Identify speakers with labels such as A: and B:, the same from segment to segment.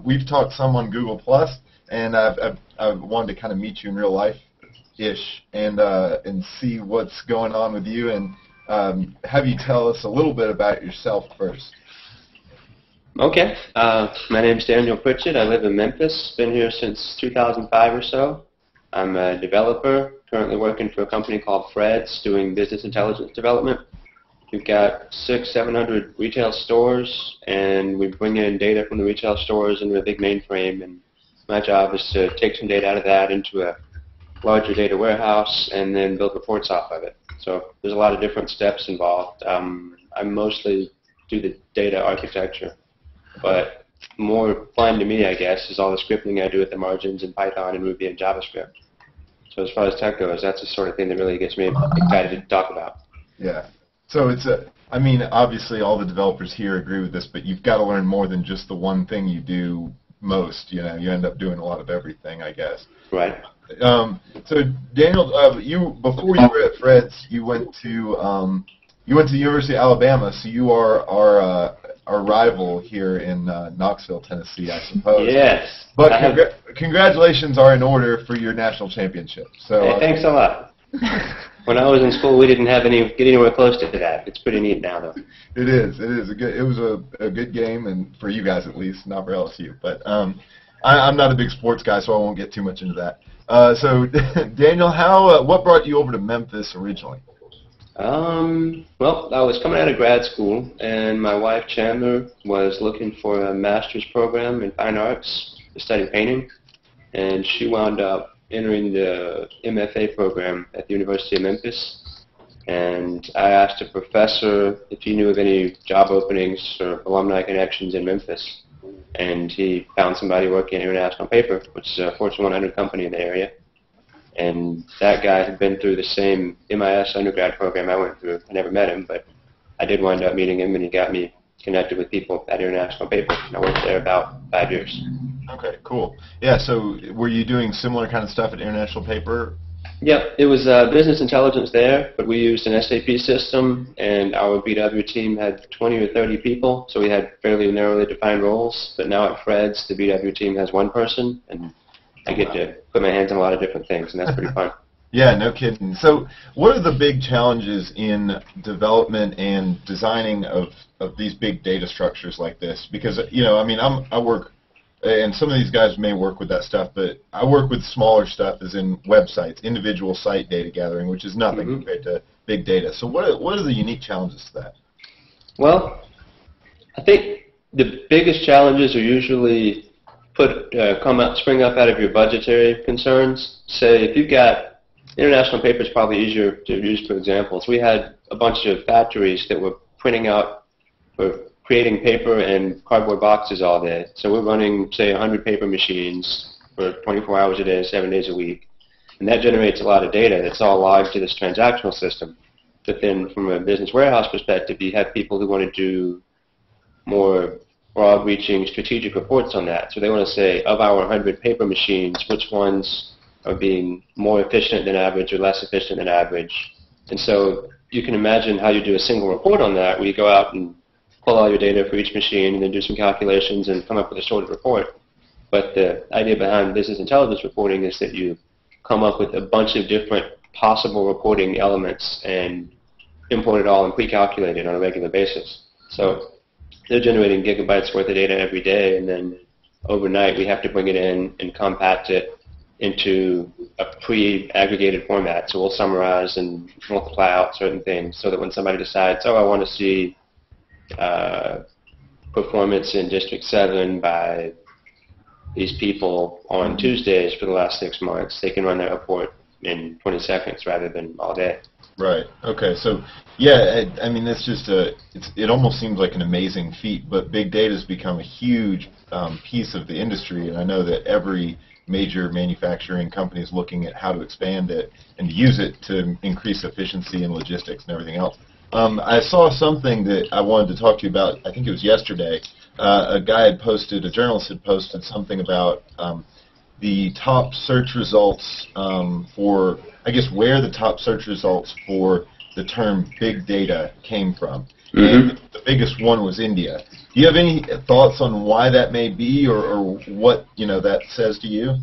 A: we've talked some on Google Plus, and I've wanted to kind of meet you in real life-ish and see what's going on with you, and have you tell us a little bit about yourself first.
B: Okay. My name is Daniel Pritchett. I live in Memphis. Been here since 2005 or so. I'm a developer, currently working for a company called Fred's, doing business intelligence development. We've got 600-700 retail stores, and we bring in data from the retail stores into a big mainframe, and my job is to take some data out of that into a larger data warehouse and then build reports off of it. So there's a lot of different steps involved. I mostly do the data architecture, but more fun to me, I guess, is all the scripting I do at the margins in Python and Ruby and JavaScript. So as far as tech goes, that's the sort of thing that really gets me excited to talk about.
A: Yeah. So it's I mean, obviously all the developers here agree with this, but you've got to learn more than just the one thing you do most. You know, you end up doing a lot of everything, I guess.
B: Right.
A: So Daniel, you before you were at Fred's, you went to the University of Alabama, so you are our rival here in Knoxville, Tennessee, I suppose.
B: Yes.
A: But congratulations are in order for your national championship. So
B: hey, thanks a lot. When I was in school, we didn't get anywhere close to that. It's pretty neat now, though.
A: It is. It was a good game, and for you guys at least, not for LSU. But I'm not a big sports guy, so I won't get too much into that. So Daniel, what brought you over to Memphis originally?
B: Well, I was coming out of grad school, and my wife Chandler was looking for a master's program in fine arts to study painting, and she wound up entering the MFA program at the University of Memphis. And I asked a professor if he knew of any job openings or alumni connections in Memphis, and he found somebody working at International Paper, which is a Fortune 100 company in the area. And that guy had been through the same MIS undergrad program I went through. I never met him, but I did wind up meeting him, and he got me connected with people at International Paper. And I worked there about 5 years.
A: Okay, cool. Yeah, so were you doing similar kind of stuff at International Paper?
B: Yep, it was business intelligence there, but we used an SAP system, and our BW team had 20 or 30 people, so we had fairly narrowly defined roles. But now at Fred's, the BW team has one person, and I get to put my hands on a lot of different things, and that's pretty fun.
A: Yeah, no kidding. So what are the big challenges in development and designing of these big data structures like this? Because, you know, I mean, I work, and some of these guys may work with that stuff, but I work with smaller stuff as in websites, individual site data gathering, which is nothing compared to big data. So what are the unique challenges to that?
B: Well, I think the biggest challenges are usually spring up out of your budgetary concerns. Say if you've got International Paper is probably easier to use for examples. We had a bunch of factories that were printing out or creating paper and cardboard boxes all day. So we're running, say, 100 paper machines for 24 hours a day, 7 days a week. And that generates a lot of data that's all logged to this transactional system. But then from a business warehouse perspective, you have people who want to do more broad-reaching strategic reports on that. So they want to say, of our 100 paper machines, which ones are being more efficient than average or less efficient than average. And so you can imagine how you do a single report on that, where you go out and pull all your data for each machine and then do some calculations and come up with a sorted report. But the idea behind business intelligence reporting is that you come up with a bunch of different possible reporting elements and import it all and pre-calculate it on a regular basis. So they're generating gigabytes worth of data every day, and then overnight we have to bring it in and compact it into a pre-aggregated format. So we'll summarize and multiply out certain things so that when somebody decides, oh, I want to see performance in District 7 by these people on Tuesdays for the last 6 months, they can run that report in 20 seconds rather than all day.
A: Right. Okay. So, yeah, I mean, it's just it almost seems like an amazing feat, but big data has become a huge piece of the industry, and I know that every major manufacturing company is looking at how to expand it and use it to increase efficiency and logistics and everything else. I saw something that I wanted to talk to you about. I think it was yesterday. A journalist had posted something about the top search results for, I guess, where the top search results for the term big data came from.
B: Mm-hmm.
A: and the biggest one was India. Do you have any thoughts on why that may be, or what that says to you?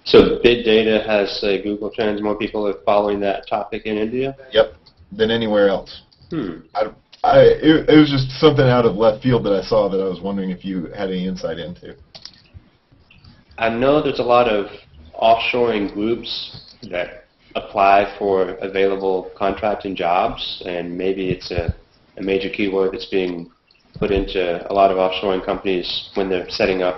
B: So big data has Google Trends. More people are following that topic in India.
A: Yep, than anywhere else.
B: Hmm.
A: It was just something out of left field that I saw that I was wondering if you had any insight into.
B: I know there's a lot of offshoring groups that apply for available contracting jobs, and maybe it's a major keyword that's being put into a lot of offshoring companies when they're setting up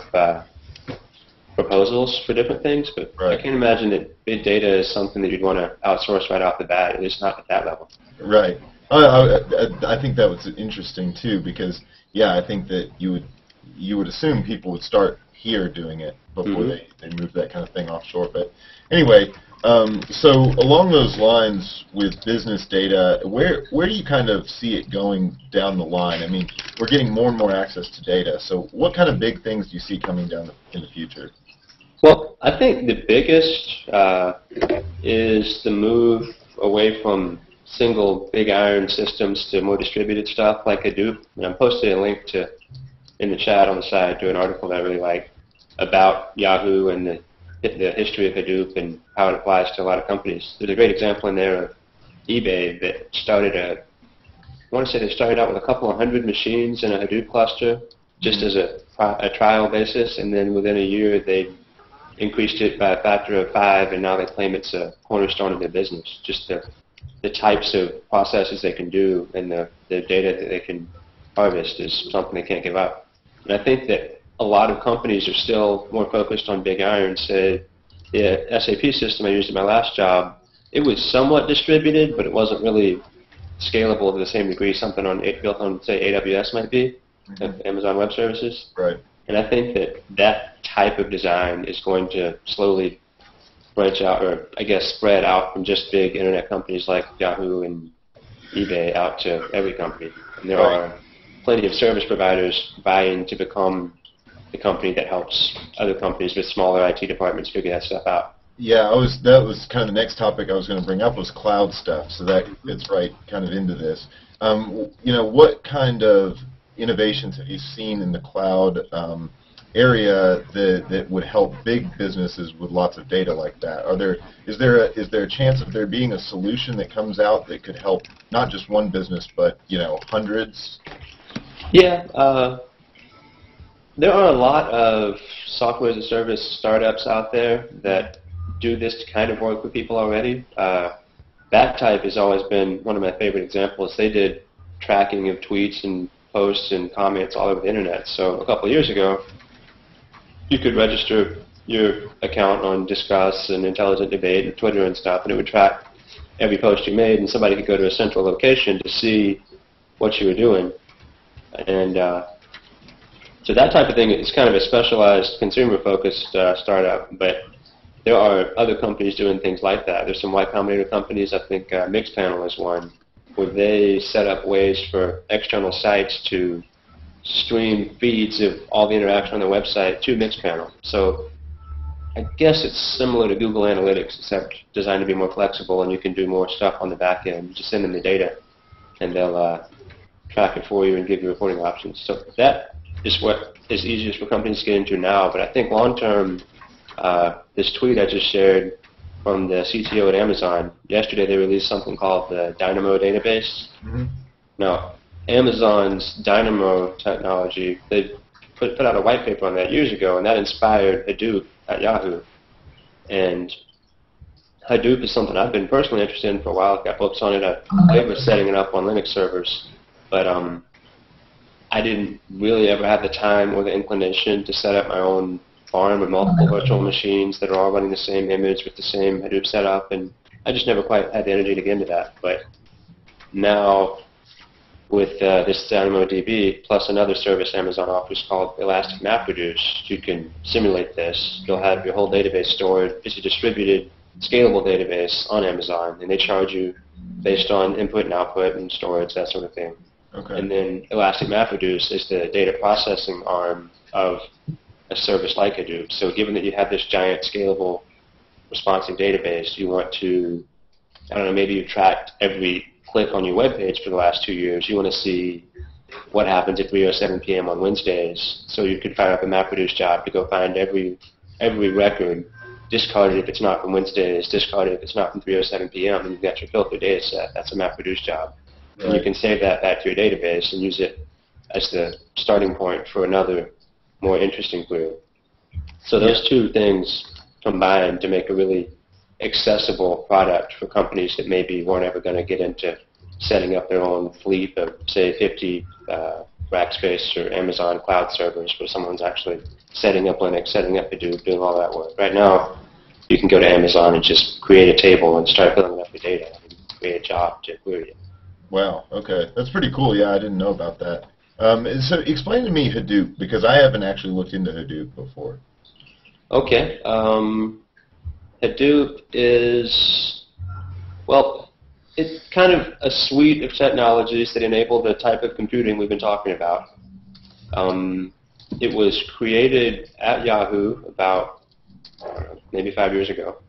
B: proposals for different things. But
A: Right.
B: I can't imagine that big data is something that you'd want to outsource right off the bat, at least not at that level.
A: Right. I think that was interesting too, because I think that you would assume people would start here doing it before they move that kind of thing offshore. But anyway, so along those lines with business data, where do you kind of see it going down the line? I mean, we're getting more and more access to data. So what kind of big things do you see coming down in the future?
B: Well, I think the biggest is the move away from single big iron systems to more distributed stuff like Hadoop. And I'm posting a link in the chat on the side to an article that I really like about Yahoo and the history of Hadoop and how it applies to a lot of companies. There's a great example in there of eBay that started I want to say they started out with a couple of hundred machines in a Hadoop cluster just as a trial basis, and then within a year they increased it by a factor of 5, and now they claim it's a cornerstone of their business. Just the types of processes they can do and the data that they can harvest is something they can't give up. And I think that a lot of companies are still more focused on big iron. Say, the SAP system I used at my last job, it was somewhat distributed, but it wasn't really scalable to the same degree something built on, say, AWS might be, Amazon Web Services.
A: Right.
B: And I think that type of design is going to slowly branch out, or I guess spread out from just big internet companies like Yahoo and eBay out to every company. And there are plenty of service providers vying to become the company that helps other companies with smaller IT departments figure that stuff out.
A: Yeah, that was kind of the next topic I was going to bring up was cloud stuff. So that fits right kind of into this. What kind of innovations have you seen in the cloud area that would help big businesses with lots of data like that? Is there a chance of there being a solution that comes out that could help not just one business but hundreds?
B: Yeah, there are a lot of software as a service startups out there that do this kind of work with people already. Backtype has always been one of my favorite examples. They did tracking of tweets and posts and comments all over the internet. So a couple of years ago, you could register your account on Discuss and Intelligent Debate and Twitter and stuff, and it would track every post you made, and somebody could go to a central location to see what you were doing. And so that type of thing is kind of a specialized consumer-focused startup, but there are other companies doing things like that. There's some Y Combinator companies, I think Mixpanel is one, where they set up ways for external sites to stream feeds of all the interaction on their website to Mixpanel. So I guess it's similar to Google Analytics, except designed to be more flexible, and you can do more stuff on the back end. You just send them the data, and they'll track it for you and give you reporting options. So that is what is easiest for companies to get into now. But I think long term, this tweet I just shared from the CTO at Amazon, yesterday they released something called the Dynamo database. Now, Amazon's Dynamo technology, they put out a white paper on that years ago, and that inspired Hadoop at Yahoo. And Hadoop is something I've been personally interested in for a while. I've got books on it. I was setting it up on Linux servers, but I didn't really ever have the time or the inclination to set up my own farm with multiple virtual machines that are all running the same image with the same Hadoop setup, and I just never quite had the energy to get into that. But now, with this DynamoDB plus another service Amazon offers called Elastic MapReduce, you can simulate this. You'll have your whole database stored. It's a distributed, scalable database on Amazon, and they charge you based on input and output and storage, that sort of thing.
A: Okay.
B: And then Elastic MapReduce is the data processing arm of a service like Hadoop. So given that you have this giant, scalable, responsive database, you want to, I don't know, maybe you've tracked every click on your web page for the last 2 years. You want to see what happens at 3:07 p.m. on Wednesdays. So you could fire up a MapReduce job to go find every record, discard it if it's not from Wednesdays, discard it if it's not from 3:07 p.m., and you've got your filter data set. That's a MapReduce job. Right. And you can save that back to your database and use it as the starting point for another more interesting query. So those two things combined to make a really accessible product for companies that maybe weren't ever going to get into setting up their own fleet of, say, 50 Rackspace or Amazon cloud servers where someone's actually setting up Linux, setting up Hadoop, doing all that work. Right now, you can go to Amazon and just create a table and start filling up your data and create a job to query it.
A: Wow, okay. That's pretty cool. Yeah, I didn't know about that. So explain to me Hadoop, because I haven't actually looked into Hadoop before.
B: Okay. Hadoop is, well, it's kind of a suite of technologies that enable the type of computing we've been talking about. It was created at Yahoo about maybe 5 years ago.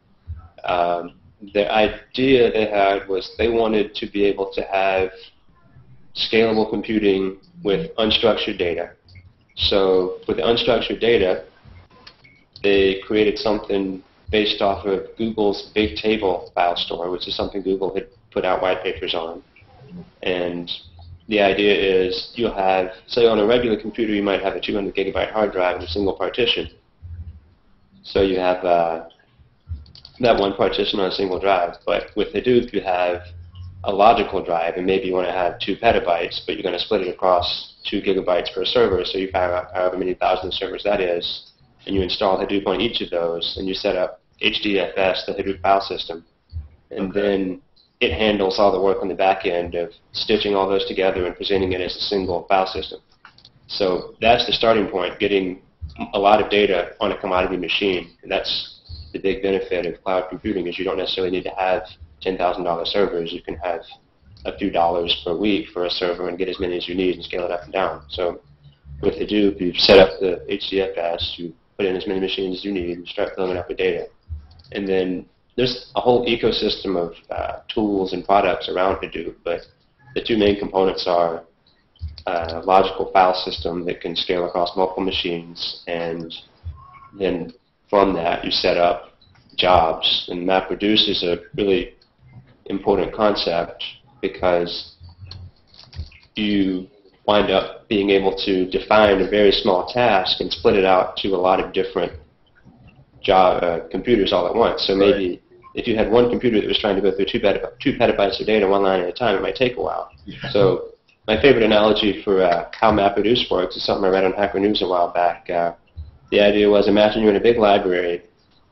B: The idea they had was they wanted to be able to have scalable computing with unstructured data. So with the unstructured data, they created something based off of Google's Big Table file store, which is something Google had put out white papers on. And the idea is you'll have, say on a regular computer, you might have a 200 gigabyte hard drive in a single partition. So you have that one partition on a single drive. But with Hadoop, you have a logical drive, and maybe you want to have 2 petabytes, but you're going to split it across 2 gigabytes per server, so you fire up however many thousand servers that is, and you install Hadoop on each of those, and you set up HDFS, the Hadoop file system, and then it handles all the work on the back end of stitching all those together and presenting it as a single file system. So that's the starting point, getting a lot of data on a commodity machine, and that's the big benefit of cloud computing is you don't necessarily need to have $10,000 servers. You can have a few dollars per week for a server and get as many as you need and scale it up and down. So with Hadoop, you set up the HDFS, you put in as many machines as you need, and start filling it up with data. And then there's a whole ecosystem of tools and products around Hadoop, but the two main components are a logical file system that can scale across multiple machines, and then from that you set up jobs. And MapReduce is a really important concept because you wind up being able to define a very small task and split it out to a lot of different computers all at once. So maybe if you had one computer that was trying to go through 2 petabytes of data one line at a time, it might take a while. Yeah. So my favorite analogy for how MapReduce works is something I read on Hacker News a while back. The idea was, imagine you're in a big library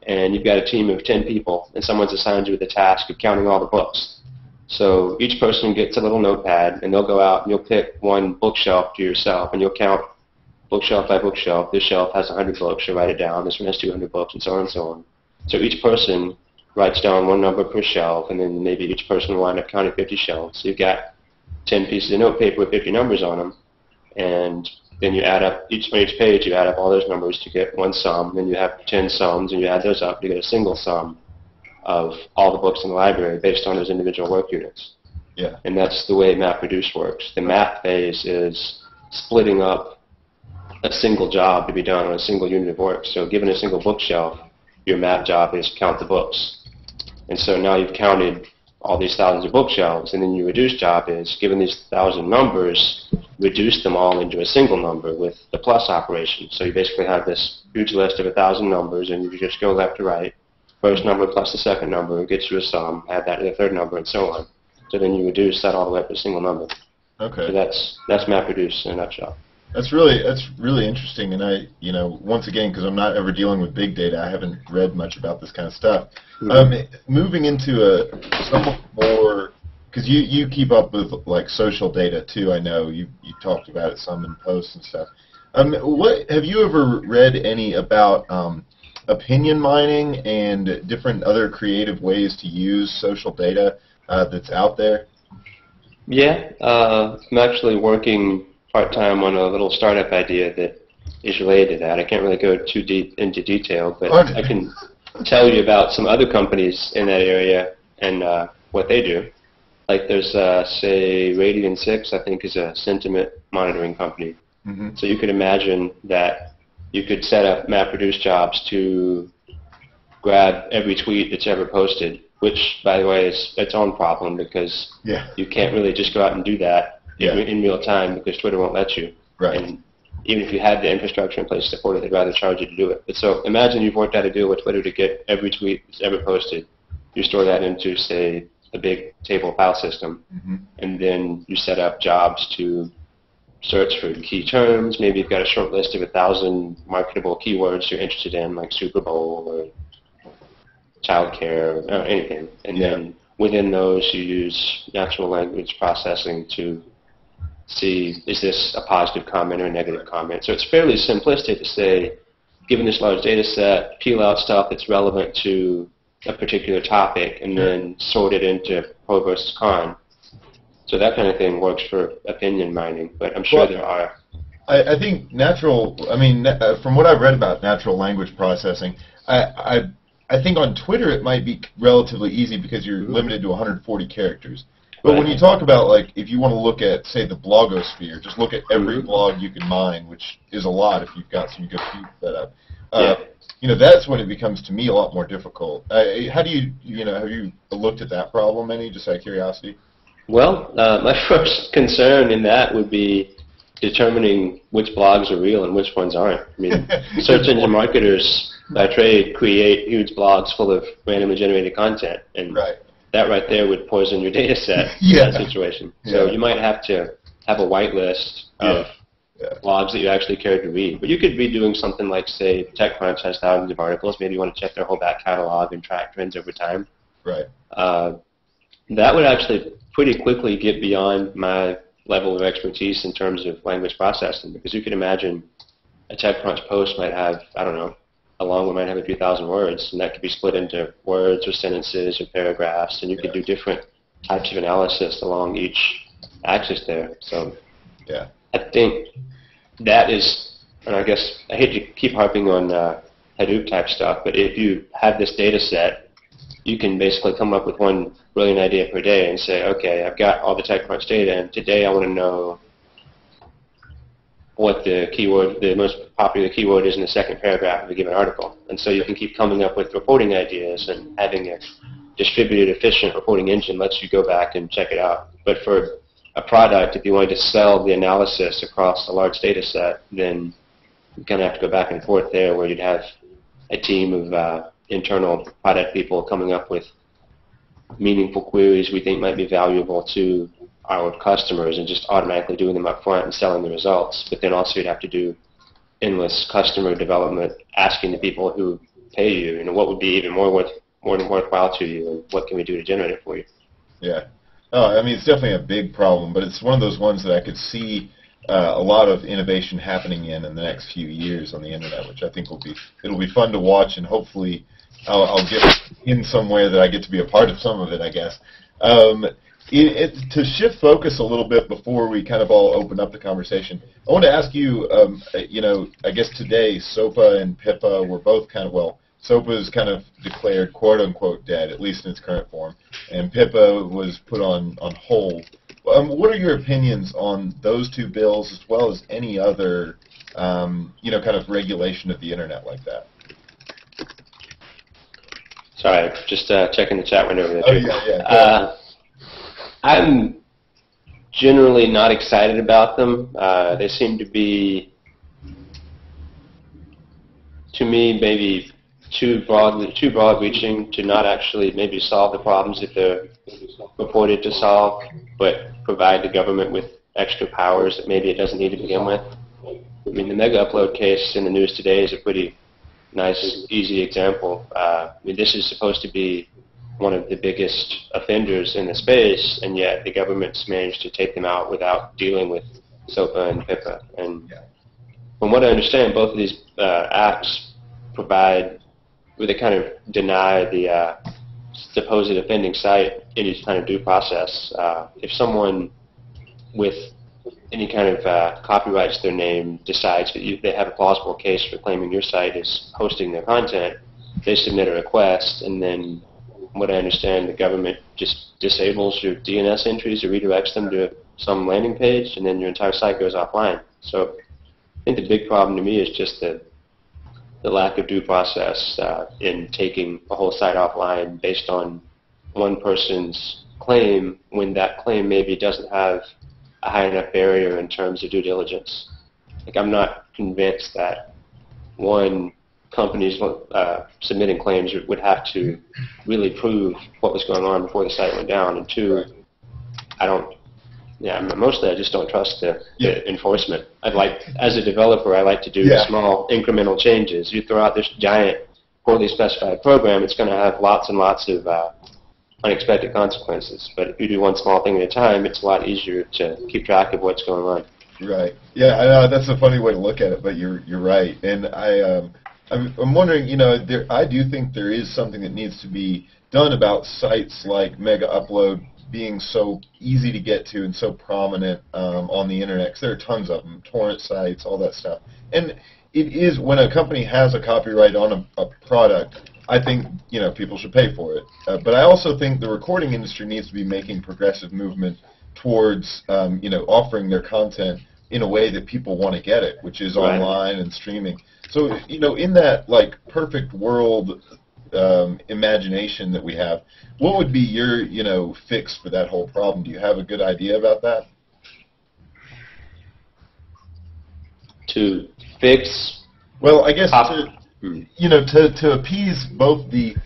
B: and you've got a team of 10 people and someone's assigned you the task of counting all the books. So each person gets a little notepad and they'll go out and you'll pick one bookshelf to yourself and you'll count bookshelf by bookshelf. This shelf has 100 books, you'll write it down. This one has 200 books, and so on and so on. So each person writes down one number per shelf, and then maybe each person will wind up counting 50 shelves. So you've got 10 pieces of notepaper with 50 numbers on them, and then you add up, on each page you add up all those numbers to get one sum. Then you have 10 sums, and you add those up to get a single sum of all the books in the library based on those individual work units.
A: Yeah. And
B: that's the way MapReduce works. The math phase is splitting up a single job to be done on a single unit of work. So given a single bookshelf, your map job is count the books. And so now you've counted all these thousands of bookshelves, and then your reduce job is, given these 1,000 numbers, reduce them all into a single number with the plus operation. So you basically have this huge list of 1,000 numbers, and you just go left to right. First number plus the second number gets you a sum, add that to the third number, and so on. So then you reduce that all the way up to a single number.
A: Okay.
B: So that's MapReduce in a nutshell.
A: That's really interesting, and once again, because I'm not ever dealing with big data, I haven't read much about this kind of stuff. Moving into somewhat more, because you keep up with like social data too. I know you talked about it some in posts and stuff. What have you ever read any about opinion mining and different other creative ways to use social data that's out there?
B: Yeah, I'm actually working part-time on a little startup idea that is related to that. I can't really go too deep into detail, but I can tell you about some other companies in that area and what they do. Like there's, say, Radian 6, I think, is a sentiment monitoring company.
A: Mm-hmm.
B: So you could imagine that you could set up MapReduce jobs to grab every tweet that's ever posted, which, by the way, is its own problem because you can't really just go out and do that in real time because Twitter won't let you.
A: Right.
B: And even if you had the infrastructure in place to support it, they'd rather charge you to do it. But so imagine you've worked out a deal with Twitter to get every tweet that's ever posted. You store that into, say, a big table file system, and then you set up jobs to search for key terms. Maybe you've got a short list of 1,000 marketable keywords you're interested in, like Super Bowl or childcare or anything. And then within those, you use natural language processing to see, is this a positive comment or a negative comment? So it's fairly simplistic to say, given this large data set, peel out stuff that's relevant to a particular topic and then sort it into pro versus con. So that kind of thing works for opinion mining, but I'm sure there are.
A: I think from what I've read about natural language processing, I think on Twitter it might be relatively easy because you're limited to 140 characters. But when you talk about, like, if you want to look at, say, the blogosphere, just look at every blog you can mine, which is a lot if you've got some good feeds set up. That's when it becomes, to me, a lot more difficult. How do have you looked at that problem any, just out of curiosity?
B: Well, my first concern in that would be determining which blogs are real and which ones aren't. I mean, search engine marketers by trade create huge blogs full of randomly generated content, and that right there would poison your data set in that situation. So you might have to have a whitelist of blogs that you actually care to read. But you could be doing something like, say, TechCrunch has thousands of articles. Maybe you want to check their whole back catalog and track trends over time.
A: Right.
B: That would actually pretty quickly get beyond my level of expertise in terms of language processing, because you could imagine a TechCrunch post might have, I don't know, a long one might have a few thousand words, and that could be split into words or sentences or paragraphs, and you could do different types of analysis along each axis there. So I think that is, and I guess I hate to keep harping on Hadoop type stuff, but if you have this data set, you can basically come up with one brilliant idea per day and say, okay, I've got all the TechCrunch data, and today I want to know what the keyword, the most popular keyword is in the second paragraph of a given article. And so you can keep coming up with reporting ideas, and having a distributed, efficient reporting engine lets you go back and check it out. But for a product, if you wanted to sell the analysis across a large data set, then you kind of have to go back and forth there, where you'd have a team of internal product people coming up with meaningful queries we think might be valuable to our customers, and just automatically doing them up front and selling the results. But then also you'd have to do endless customer development, asking the people who pay you, what would be even more worthwhile to you, and what can we do to generate it for you.
A: Yeah. I mean, it's definitely a big problem, but it's one of those ones that I could see a lot of innovation happening in the next few years on the internet, which I think it'll be fun to watch, and hopefully I'll get in somewhere that I get to be a part of some of it, I guess. To shift focus a little bit before we kind of all open up the conversation, I want to ask you, I guess today SOPA and PIPA were both kind of, SOPA is kind of declared quote-unquote dead, at least in its current form, and PIPA was put on hold. What are your opinions on those two bills, as well as any other, kind of regulation of the internet like that?
B: Sorry, just checking the chat window over there.
A: Oh, yeah.
B: I'm generally not excited about them. They seem to be, to me, maybe too broad-reaching to not actually maybe solve the problems that they're purported to solve, but provide the government with extra powers that maybe it doesn't need to begin with. I mean, the mega upload case in the news today is a pretty nice, easy example. This is supposed to be one of the biggest offenders in the space, and yet the government's managed to take them out without dealing with SOPA and PIPA. And from what I understand, both of these acts they kind of deny the supposed offending site any kind of due process. If someone with any kind of copyrights to their name decides that they have a plausible case for claiming your site is hosting their content, they submit a request, and then from what I understand, the government just disables your DNS entries or redirects them to some landing page, and then your entire site goes offline. So I think the big problem to me is just the lack of due process in taking a whole site offline based on one person's claim when that claim maybe doesn't have a high enough barrier in terms of due diligence. Like, I'm not convinced that one, companies submitting claims would have to really prove what was going on before the site went down, and two, mostly I just don't trust the enforcement. As a developer, I like to do small incremental changes. You throw out this giant poorly specified program, it's going to have lots and lots of unexpected consequences. But if you do one small thing at a time, it's a lot easier to keep track of what's going on.
A: Right. Yeah, I know that's a funny way to look at it, but you're right. And I'm wondering, I do think there is something that needs to be done about sites like Mega Upload being so easy to get to and so prominent on the internet, because there are tons of them, torrent sites, all that stuff. And it is, when a company has a copyright on a product, I think people should pay for it. But I also think the recording industry needs to be making progressive movement towards offering their content in a way that people want to get it, which is online and streaming. So in that perfect world imagination that we have, what would be your fix for that whole problem? Do you have a good idea about that?
B: To fix?
A: Well, I guess to appease both the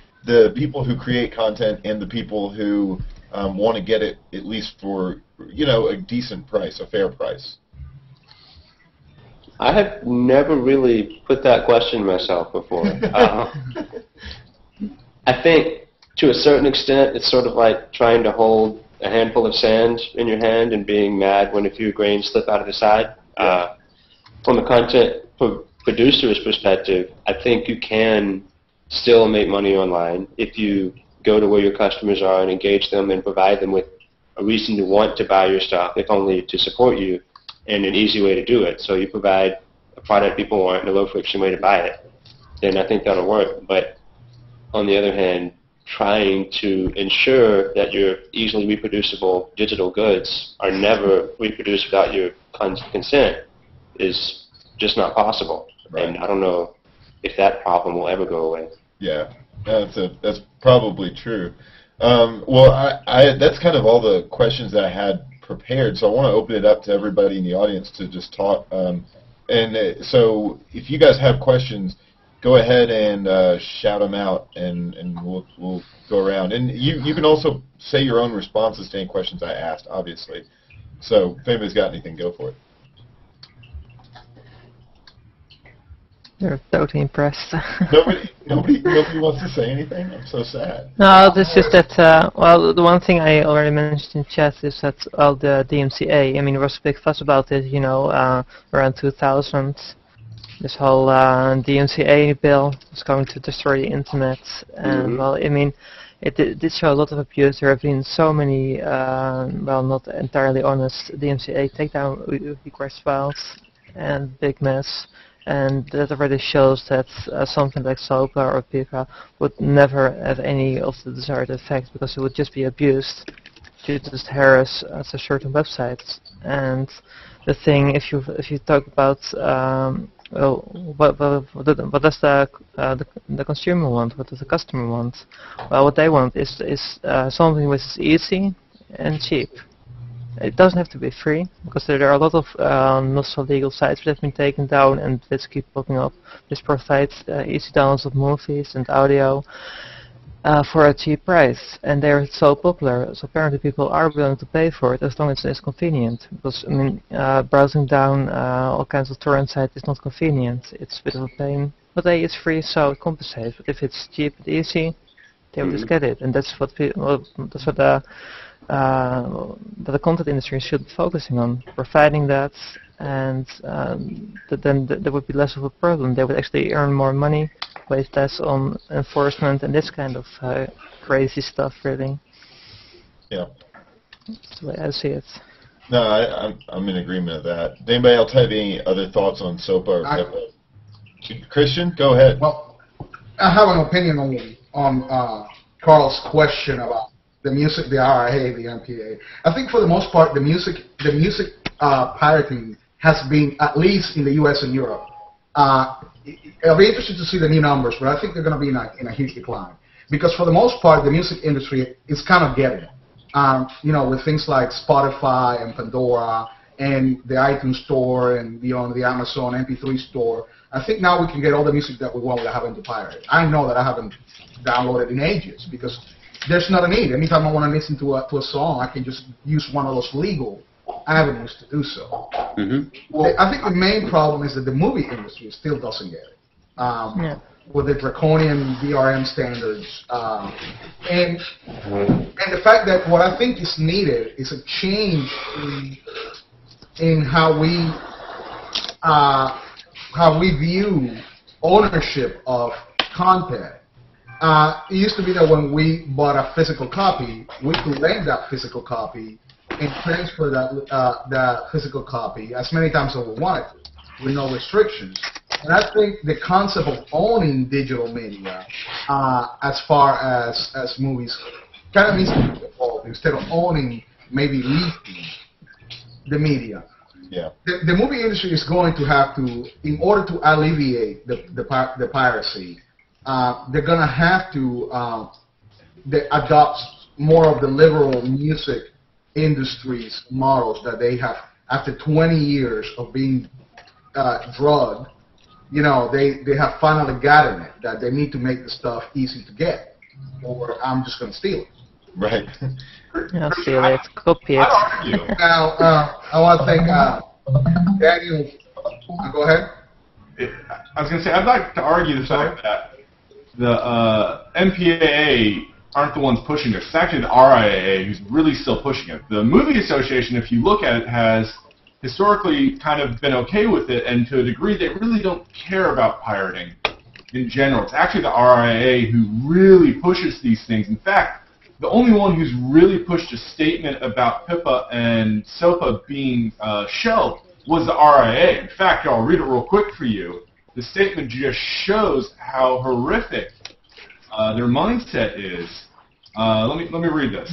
A: people who create content and the people who want to get it at least for a decent price, a fair price.
B: I have never really put that question myself before. I think to a certain extent it's sort of like trying to hold a handful of sand in your hand and being mad when a few grains slip out of the side. From a content producer's perspective, I think you can still make money online if you go to where your customers are and engage them and provide them with a reason to want to buy your stuff, if only to support you, and an easy way to do it. So you provide a product people want and a low-friction way to buy it, then I think that'll work. But on the other hand, trying to ensure that your easily reproducible digital goods are never reproduced without your consent is just not possible. Right. And I don't know if that problem will ever go away.
A: Yeah, that's probably true. Well, that's kind of all the questions that I had prepared, so I want to open it up to everybody in the audience to just talk. So if you guys have questions, go ahead and shout them out, and we'll go around. And you can also say your own responses to any questions I asked, obviously. So if anybody's got anything, go for it.
C: They're totally impressed.
A: Nobody wants to say anything? I'm so sad.
C: No, this is that, well, the one thing I already mentioned in chat is that, well, the DMCA, I mean, there was a big fuss about it, around 2000. This whole DMCA bill was going to destroy the internet. And, well, I mean, it did show a lot of abuse. There have been so many, well, not entirely honest DMCA takedown request files, and big mess. And that already shows that something like SOPA or PIPA would never have any of the desired effect, because it would just be abused to just harass a certain websites. And the thing, if you talk about well, what does the consumer want? What does the customer want? Well, what they want is something which is easy and cheap. It doesn't have to be free, because there are a lot of not so legal sites that have been taken down and that keep popping up. This provides easy downloads of movies and audio for a cheap price, and they're so popular, so apparently people are willing to pay for it as long as it's convenient. Because, I mean, browsing down all kinds of torrent sites is not convenient. It's a bit of a pain. But it's free, so it compensates. But if it's cheap and easy, they will just get it, and that's what the content industry should be focusing on, providing that, and then there would be less of a problem. They would actually earn more money, waste less on enforcement and this kind of crazy stuff, really.
A: Yeah.
C: That's the way I see it.
A: No, I'm in agreement with that. Anybody else have any other thoughts on SOPA or PIPA? Christian, go ahead.
D: Well, I have an opinion on Carl's question about the music, the RIA, the MPA. I think for the most part, the music pirating has been, at least in the U.S. and Europe. It'll be interesting to see the new numbers, but I think they're going to be in a huge decline. Because for the most part, the music industry is kind of getting it. You know, with things like Spotify and Pandora and the iTunes store and the Amazon MP3 store, I think now we can get all the music that we want without having to pirate it. I know that I haven't downloaded in ages because there's not a need. Anytime I want to listen to a song, I can just use one of those legal avenues to do so. Well, I think the main problem is that the movie industry still doesn't get it. With the draconian DRM standards, and the fact that what I think is needed is a change in how we view ownership of content. It used to be that when we bought a physical copy, we could lend that physical copy and transfer that physical copy as many times as we wanted to, with no restrictions. And I think the concept of owning digital media, as far as movies, kind of needs to be evolved instead of owning, maybe leasing the media.
A: Yeah.
D: The movie industry is going to have to, in order to alleviate the piracy, they're going to have to adopt more of the liberal music industry's models that they have after 20 years of being drugged. You know, they have finally gotten it, that they need to make the stuff easy to get, or I'm just going to steal it.
A: Right.
C: Yeah, steal it, copy it.
D: Now, I want to thank Daniel. Go ahead.
E: I was going to say, I'd like to argue the fact that the MPAA aren't the ones pushing this. It's actually the RIAA who's really still pushing it. The Movie Association, if you look at it, has historically kind of been okay with it, and to a degree they really don't care about pirating in general. It's actually the RIAA who really pushes these things. In fact, the only one who's really pushed a statement about PIPA and SOPA being shelved was the RIAA. In fact, I'll read it real quick for you. The statement just shows how horrific their mindset is. Let me read this.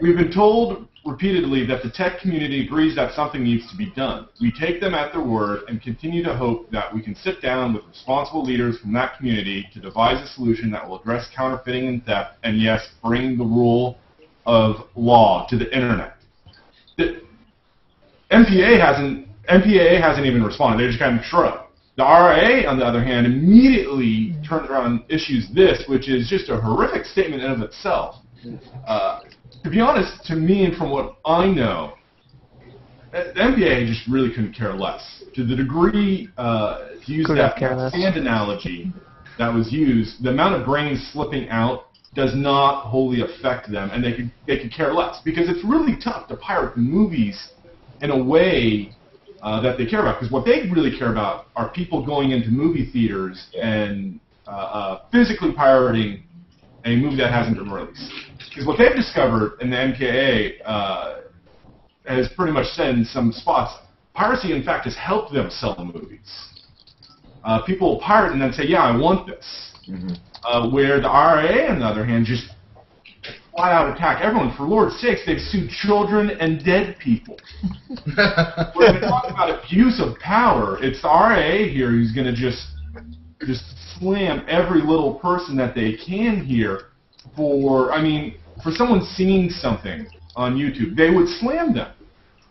E: We've been told repeatedly that the tech community agrees that something needs to be done. We take them at their word and continue to hope that we can sit down with responsible leaders from that community to devise a solution that will address counterfeiting and theft, and yes, bring the rule of law to the internet. The MPAA hasn't even responded. They just kind of shrugged. The RIA, on the other hand, immediately turned around and issues this, which is just a horrific statement in and of itself. To be honest, to me and from what I know, the MPAA just really couldn't care less. To the degree, to use that sand analogy that was used, the amount of grains slipping out does not wholly affect them, and they could care less. Because it's really tough to pirate the movies in a way that they care about. Because what they really care about are people going into movie theaters and physically pirating a movie that hasn't been released. Because what they've discovered in the MPAA has pretty much said in some spots, piracy in fact has helped them sell the movies. People will pirate and then say, yeah, I want this. Where the RIA, on the other hand, just flat out attack everyone. For Lord's sakes, they've sued children and dead people. When we talk about abuse of power, it's the RIA here who's going to just slam every little person that they can here for someone seeing something on YouTube. They would slam them.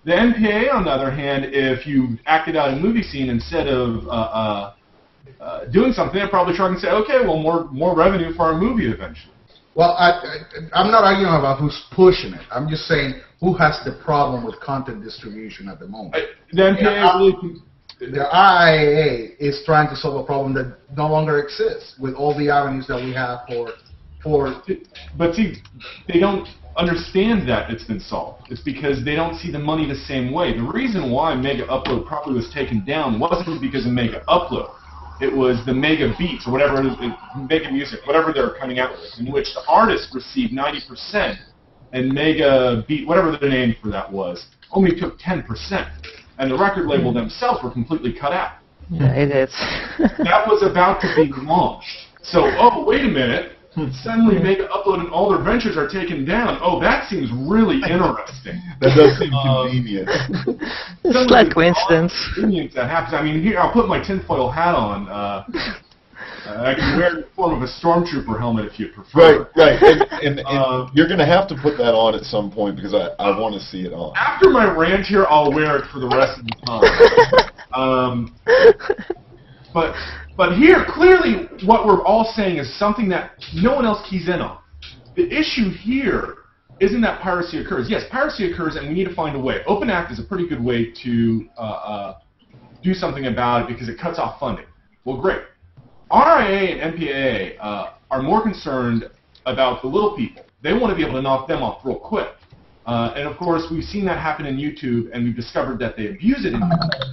E: The MPAA, on the other hand, if you acted out a movie scene instead of doing something, they'd probably try and say, okay, well, more revenue for our movie eventually.
D: Well, I'm not arguing about who's pushing it. I'm just saying who has the problem with content distribution at the moment.
E: The MPAA
D: the RIAA is trying to solve a problem that no longer exists with all the avenues that we have for.
E: But see, they don't understand that it's been solved. It's because they don't see the money the same way. The reason why Mega Upload probably was taken down wasn't because of Mega Upload. It was the Mega Beats, or whatever it is, Mega Music, whatever they're coming out with, in which the artists received 90%, and Mega Beat, whatever the name for that was, only took 10%. And the record label themselves were completely cut out.
C: Yeah, it is.
E: That was about to be launched. So, oh, wait a minute. suddenly they upload and all their ventures are taken down. Oh, that seems really interesting.
A: That does seem convenient.
C: Slight coincidence.
E: Convenience that happens. I mean, here I'll put my tinfoil hat on. I can wear it in the form of a stormtrooper helmet if you prefer.
A: Right. And you're going to have to put that on at some point because I want to see it on.
E: After my rant here, I'll wear it for the rest of the time. But here, clearly, what we're all saying is something that no one else keys in on. The issue here isn't that piracy occurs. Yes, piracy occurs, and we need to find a way. Open Act is a pretty good way to do something about it because it cuts off funding. Well, great. RIA and MPAA are more concerned about the little people. They want to be able to knock them off real quick. And of course, we've seen that happen in YouTube, and we've discovered that they abuse it in YouTube.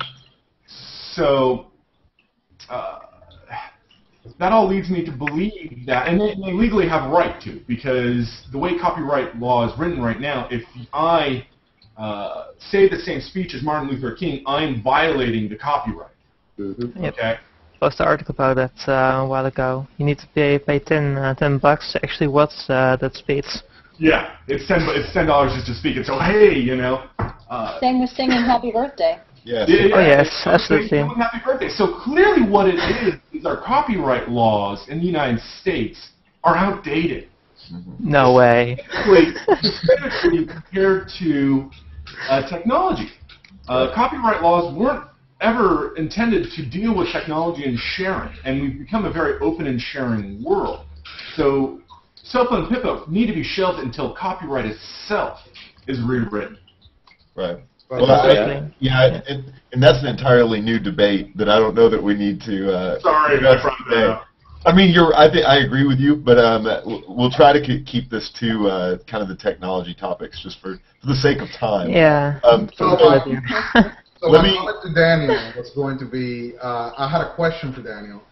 E: So that all leads me to believe that, and they legally have a right to, because the way copyright law is written right now, if I say the same speech as Martin Luther King, I'm violating the copyright.
C: Yep.
E: Okay.
C: Post an article about that a while ago. You need to pay $10 to actually watch that speech.
E: Yeah, it's $10 just to speak it. So hey, you know.
F: Same with singing Happy Birthday.
A: Yes.
C: Oh yes, absolutely.
E: Happy birthday. So clearly, what it is our copyright laws in the United States are outdated.
C: No way.
E: Specifically compared to technology, copyright laws weren't ever intended to deal with technology and sharing, and we've become a very open and sharing world. So SOPA and PIPA need to be shelved until copyright itself is rewritten.
A: Right.
D: Well,
A: And that's an entirely new debate that I don't know that we need to.
E: Sorry if I brought that up.
A: I mean, I agree with you, but we'll try to keep this to kind of the technology topics, just for the sake of time.
C: Yeah.
D: So my comment to Daniel was going to be, I had a question for Daniel.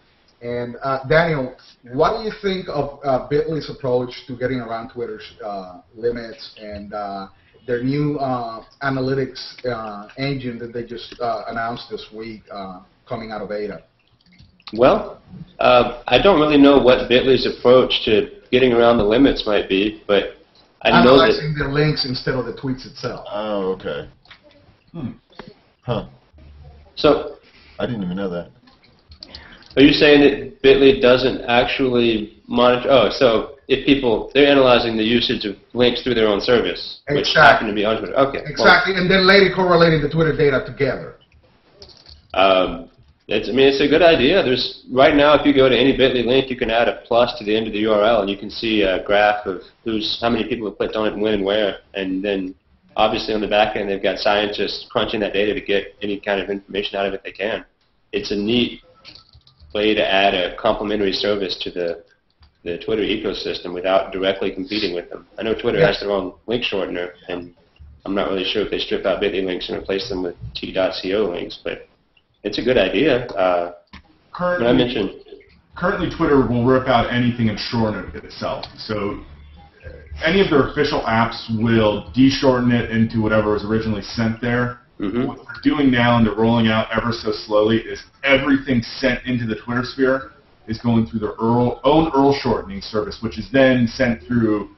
D: And Daniel, what do you think of Bitly's approach to getting around Twitter's limits and their new analytics engine that they just announced this week coming out of beta?
B: Well, I don't really know what Bitly's approach to getting around the limits might be, but I know that...
D: Analyzing the links instead of the tweets itself.
A: Oh, okay. Huh.
B: So...
A: I didn't even know that.
B: Are you saying that Bitly doesn't actually monitor... Oh, so if people... They're analyzing the usage of links through their own service, which happen to be on Twitter. Okay.
D: Exactly, and then later correlating the Twitter data together.
B: It's a good idea. There's right now, if you go to any Bitly link, you can add a plus to the end of the URL, and you can see a graph of how many people have clicked on it and when and where. And then, obviously, on the back end, they've got scientists crunching that data to get any kind of information out of it they can. It's a neat way to add a complementary service to the Twitter ecosystem without directly competing with them. I know Twitter has their own link shortener, and I'm not really sure if they strip out Bitly links and replace them with t.co links, but it's a good idea.
E: Currently, Twitter will rip out anything and shorten it itself. So any of their official apps will de-shorten it into whatever was originally sent there. What they're doing now, and they're rolling out ever so slowly, is everything sent into the Twitter sphere is going through their own URL shortening service, which is then sent through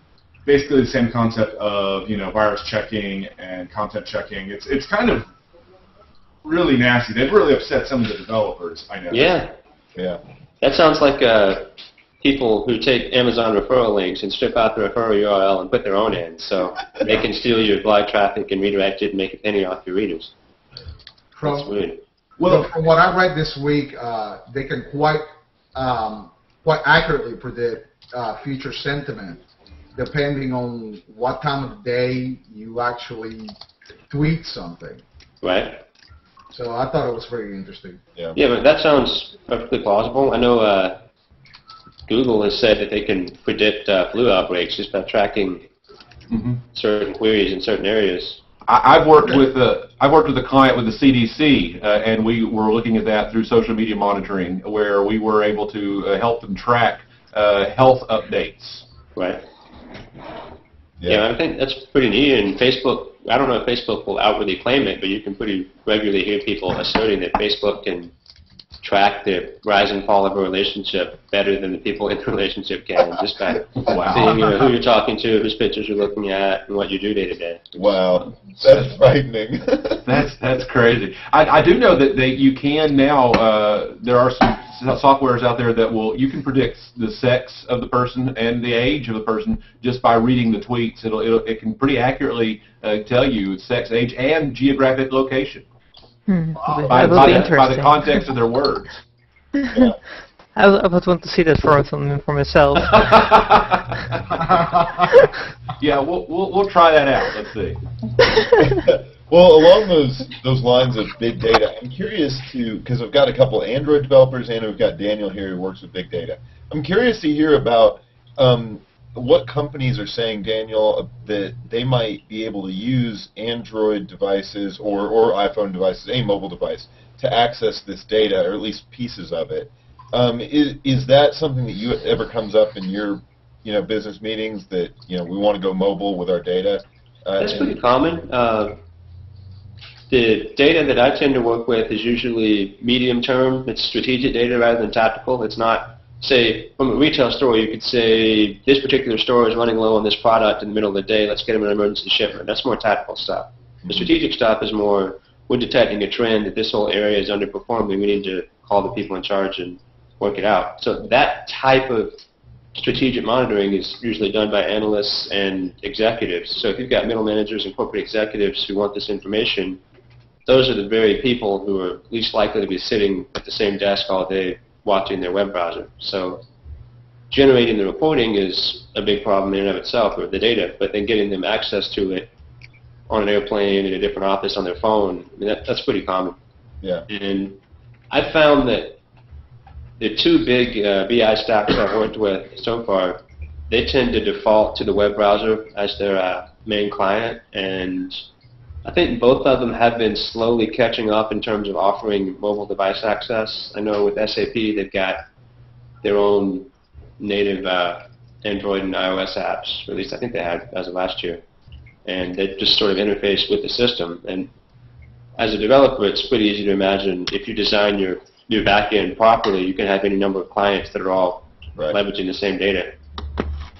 E: basically the same concept of virus checking and content checking. It's kind of really nasty. They've really upset some of the developers, I know.
B: Yeah. That sounds like people who take Amazon referral links and strip out the referral URL and put their own in, so they can steal your blog traffic and redirect it and make a penny off your readers. That's weird.
D: Well, from what I read this week, they can quite accurately predict future sentiment, depending on what time of day you actually tweet something.
B: Right.
D: So I thought it was very interesting.
B: Yeah, but that sounds perfectly plausible. I know Google has said that they can predict flu outbreaks just by tracking certain queries in certain areas.
G: I've worked with a client with the CDC, and we were looking at that through social media monitoring, where we were able to help them track health updates.
B: Right. Yeah, I think that's pretty neat. And Facebook, I don't know if Facebook will outwardly claim it, but you can pretty regularly hear people asserting that Facebook can track the rise and fall of a relationship better than the people in the relationship can, just by seeing who you're talking to, whose pictures you're looking at, and what you do day to day.
A: Wow, that's frightening.
G: That's crazy. I do know that you can now. There are some softwares out there that you can predict the sex of the person and the age of the person just by reading the tweets. It can pretty accurately tell you sex, age, and geographic location. By the context of their words.
A: Yeah.
C: I would want to see that for myself.
G: Yeah, we'll try that out. Let's see.
A: Well, along those lines of big data, I'm curious because I've got a couple of Android developers and we've got Daniel here who works with big data. I'm curious to hear about what companies are saying, Daniel, that they might be able to use Android devices or iPhone devices, a mobile device, to access this data, or at least pieces of it. Is that something that ever comes up in your business meetings, that we want to go mobile with our data?
B: That's pretty common. The data that I tend to work with is usually medium term. It's strategic data rather than tactical. It's not, say, from a retail store, you could say, this particular store is running low on this product in the middle of the day, let's get them an emergency shipment. That's more tactical stuff. The strategic stuff is more, we're detecting a trend that this whole area is underperforming, we need to call the people in charge and work it out. So that type of strategic monitoring is usually done by analysts and executives. So if you've got middle managers and corporate executives who want this information, those are the very people who are least likely to be sitting at the same desk all day watching their web browser. So generating the reporting is a big problem in and of itself, or the data, but then getting them access to it on an airplane, in a different office, on their phone, I mean, that's pretty common.
A: Yeah.
B: And I found that the two big BI stacks I've worked with so far, they tend to default to the web browser as their main client, and I think both of them have been slowly catching up in terms of offering mobile device access. I know with SAP they've got their own native Android and iOS apps, or at least I think they had as of last year, and they just sort of interface with the system. And as a developer, it's pretty easy to imagine if you design your backend properly, you can have any number of clients that are all leveraging the same data.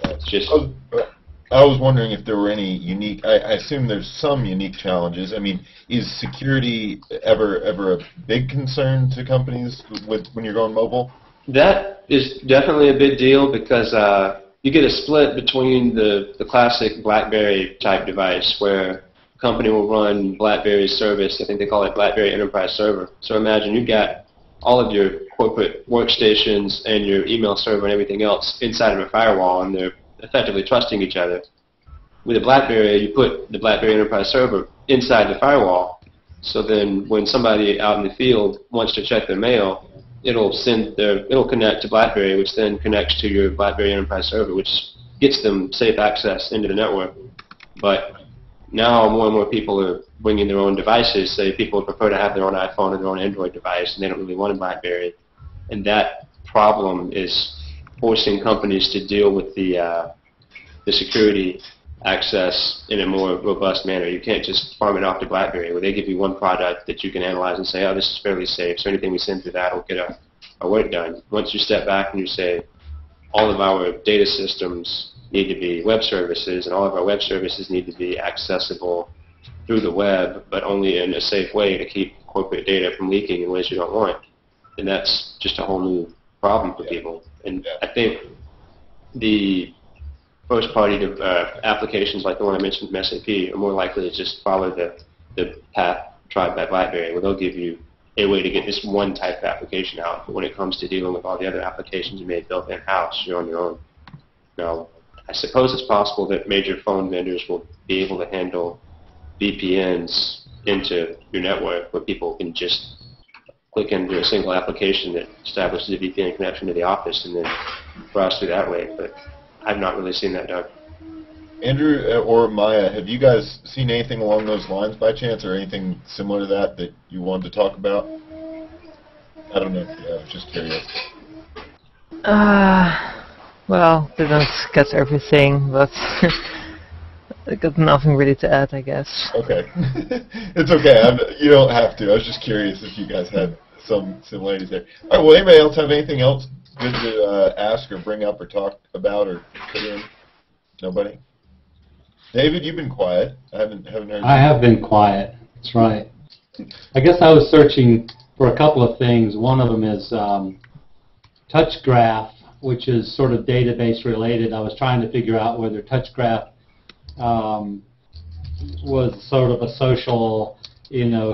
B: It's just.
A: I was wondering if there were any unique. I assume there's some unique challenges. I mean, is security ever a big concern to companies when you're going mobile?
B: That is definitely a big deal because you get a split between the classic BlackBerry type device where a company will run BlackBerry's service. I think they call it BlackBerry Enterprise Server. So imagine you've got all of your corporate workstations and your email server and everything else inside of a firewall, and they're effectively trusting each other. With a BlackBerry, you put the BlackBerry Enterprise Server inside the firewall, so then when somebody out in the field wants to check their mail, it'll connect to BlackBerry, which then connects to your BlackBerry Enterprise Server, which gets them safe access into the network. But now more and more people are bringing their own devices. Say people prefer to have their own iPhone or their own Android device, and they don't really want a BlackBerry. And that problem is forcing companies to deal with the security access in a more robust manner. You can't just farm it off to BlackBerry, where they give you one product that you can analyze and say, oh, this is fairly safe, so anything we send through that will get our work done. Once you step back and you say, all of our data systems need to be web services, and all of our web services need to be accessible through the web, but only in a safe way to keep corporate data from leaking in ways you don't want, and that's just a whole new problem for people. And I think the first-party applications like the one I mentioned from SAP are more likely to just follow the path tried by BlackBerry, where they'll give you a way to get this one type of application out. But when it comes to dealing with all the other applications you may have built in-house, you're on your own. Now, I suppose it's possible that major phone vendors will be able to handle VPNs into your network, where people can just click into a single application that establishes a VPN connection to the office and then browse through that way, but I've not really seen that done.
A: Andrew or Maya, have you guys seen anything along those lines by chance, or anything similar to that you wanted to talk about? I don't know. I was just curious.
C: Well, didn't get everything, but I got nothing really to add, I guess.
A: Okay. It's okay. You don't have to. I was just curious if you guys had some similarities there. All right, well, anybody else have anything else good to ask or bring up or talk about or put in? Nobody? David, you've been quiet. I haven't heard.
H: I have been quiet. That's right. I guess I was searching for a couple of things. One of them is TouchGraph, which is sort of database related. I was trying to figure out whether TouchGraph was sort of a social,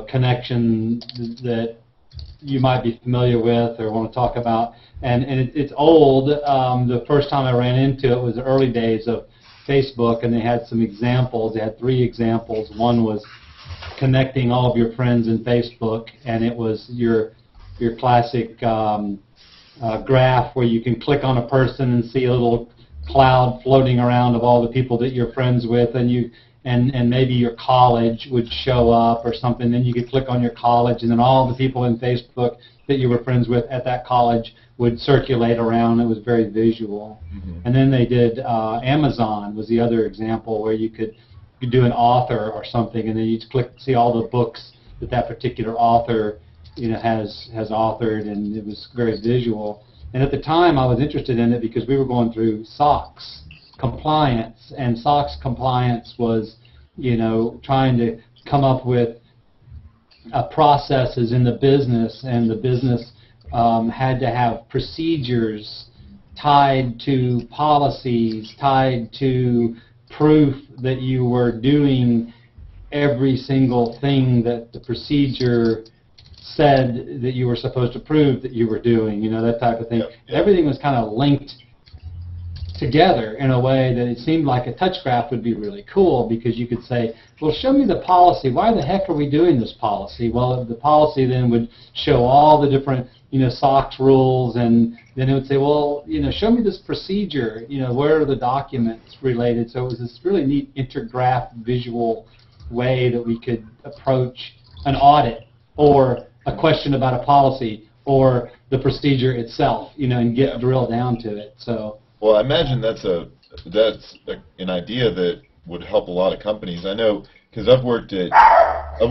H: connection that you might be familiar with or want to talk about. And it's old. The first time I ran into it was the early days of Facebook, and they had some examples. They had 3 examples. One was connecting all of your friends in Facebook, and it was your classic graph where you can click on a person and see a little cloud floating around of all the people that you're friends with, and maybe your college would show up or something. Then you could click on your college, and then all the people in Facebook that you were friends with at that college would circulate around. It was very visual. Mm-hmm. And then they did Amazon was the other example where you could do an author or something, and then you click see all the books that particular author has authored, and it was very visual. And at the time, I was interested in it because we were going through SOX compliance, and SOX compliance was, trying to come up with processes in the business, and the business had to have procedures tied to policies, tied to proof that you were doing every single thing that the procedure said that you were supposed to prove that you were doing, that type of thing. Yep. Everything was kind of linked together in a way that it seemed like a TouchGraph would be really cool, because you could say, well, show me the policy. Why the heck are we doing this policy? Well, the policy then would show all the different, SOX rules, and then it would say, well, show me this procedure. Where are the documents related? So it was this really neat intergraph visual way that we could approach an audit or a question about a policy or the procedure itself, and get drilled down to it. So.
A: Well, I imagine that's an idea that would help a lot of companies. I know because I've worked at. A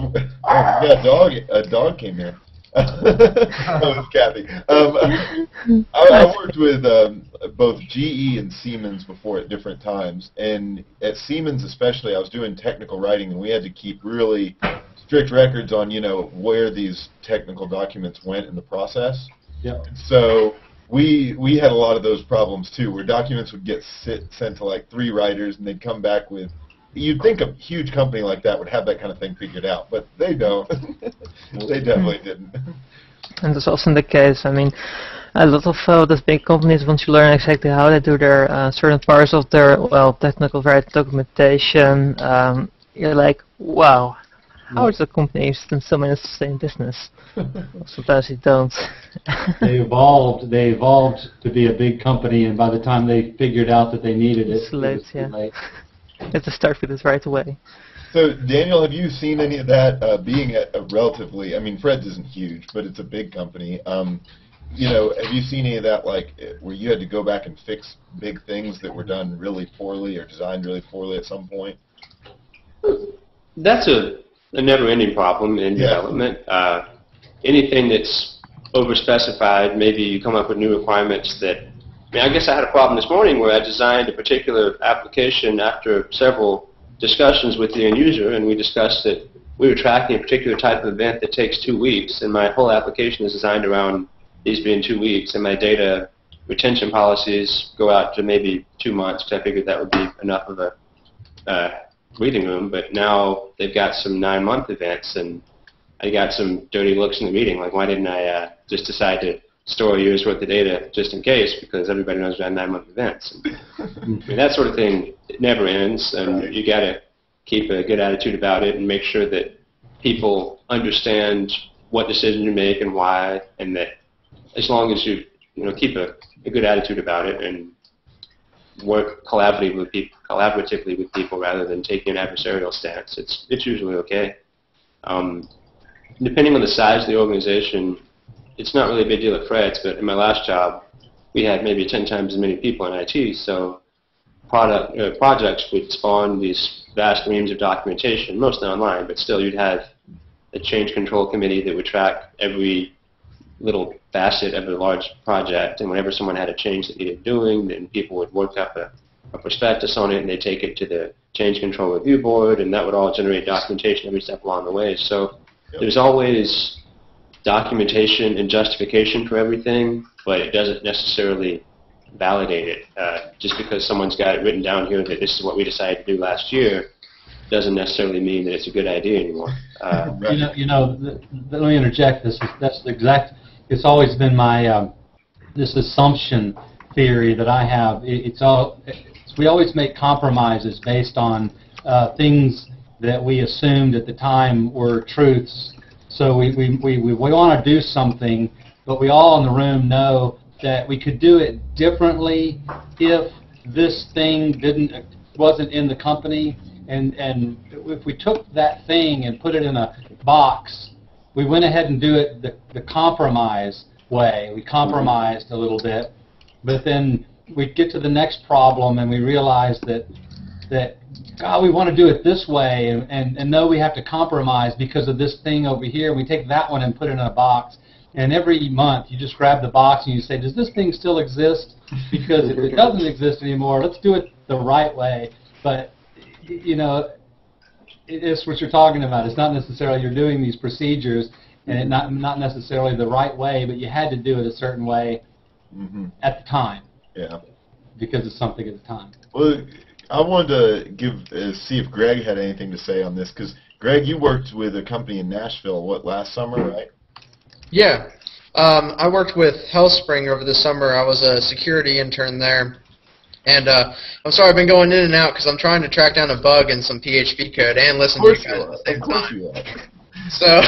A: dog came here. That was Kathy. I worked with both GE and Siemens before at different times, and at Siemens especially, I was doing technical writing, and we had to keep really strict records on where these technical documents went in the process.
H: Yeah.
A: So we had a lot of those problems too, where documents would get sent to like 3 writers, and they'd come back with. You'd think a huge company like that would have that kind of thing figured out, but they don't. They definitely didn't.
C: And that's often the case. I mean, a lot of those big companies, once you learn exactly how they do their certain parts of their technical documentation, you're like, wow, how is a company still managed to stay in business? Sometimes you don't.
H: They evolved to be a big company, and by the time they figured out that they needed it,
C: it's late,
H: it was too late.
C: You have to start with this right away.
A: So, Daniel, have you seen any of that being a relatively, I mean, Fred's isn't huge, but it's a big company. Have you seen any of that, like, where you had to go back and fix big things that were done really poorly or designed really poorly at some point?
B: That's a never-ending problem in development. Anything that's overspecified, maybe you come up with new requirements that I guess I had a problem this morning where I designed a particular application after several discussions with the end user, and we discussed that we were tracking a particular type of event that takes 2 weeks, and my whole application is designed around these being 2 weeks, and my data retention policies go out to maybe 2 months, because I figured that would be enough of a breathing room. But now they've got some 9-month events, and I got some dirty looks in the meeting, like why didn't I just decide to store a year's worth of data just in case, because everybody knows we have 9-month events. And, that sort of thing, it never ends, and you got to keep a good attitude about it and make sure that people understand what decision you make and why, and that as long as you keep a good attitude about it and work collaboratively with people rather than taking an adversarial stance, it's usually okay. Depending on the size of the organization, it's not really a big deal at Fred's, but in my last job, we had maybe 10 times as many people in IT, so projects would spawn these vast reams of documentation, mostly online, but still you'd have a change control committee that would track every little facet of a large project, and whenever someone had a change that needed doing, then people would work up a prospectus on it, and they'd take it to the change control review board, and that would all generate documentation every step along the way. So there's always documentation and justification for everything, but it doesn't necessarily validate it. Just because someone's got it written down here that this is what we decided to do last year doesn't necessarily mean that it's a good idea anymore.
H: Let me interject. That's the exact. It's always been my this assumption theory that I have. We always make compromises based on things that we assumed at the time were truths. So we want to do something, but we all in the room know that we could do it differently if this thing wasn't in the company. And if we took that thing and put it in a box, we went ahead and do it the compromise way. We compromised a little bit, but then we get to the next problem and we realize that God, we want to do it this way, and no, we have to compromise because of this thing over here. We take that one and put it in a box, and every month you just grab the box and you say, does this thing still exist? Because if it doesn't exist anymore, let's do it the right way. But it's what you're talking about. It's not necessarily you're doing these procedures, and it not necessarily the right way, but you had to do it a certain way at the time.
A: Yeah.
H: Because it's something at the time.
A: Well, I wanted to see if Greg had anything to say on this, because Greg, you worked with a company in Nashville, last summer, right?
I: Yeah. I worked with HealthSpring over the summer. I was a security intern there. And I'm sorry, I've been going in and out because I'm trying to track down a bug in some PHP code and listen to you guys at the same time. So,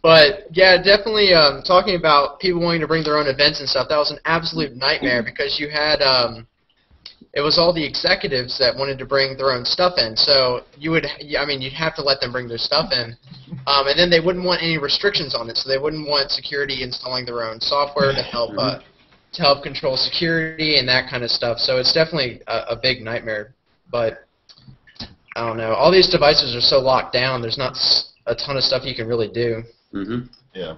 I: but yeah, definitely talking about people wanting to bring their own events and stuff, that was an absolute nightmare because you had, it was all the executives that wanted to bring their own stuff in. So you'd have to let them bring their stuff in. And then they wouldn't want any restrictions on it, so they wouldn't want security installing their own software to help control security and that kind of stuff. So it's definitely a big nightmare. But I don't know. All these devices are so locked down. There's not a ton of stuff you can really do.
A: Yeah.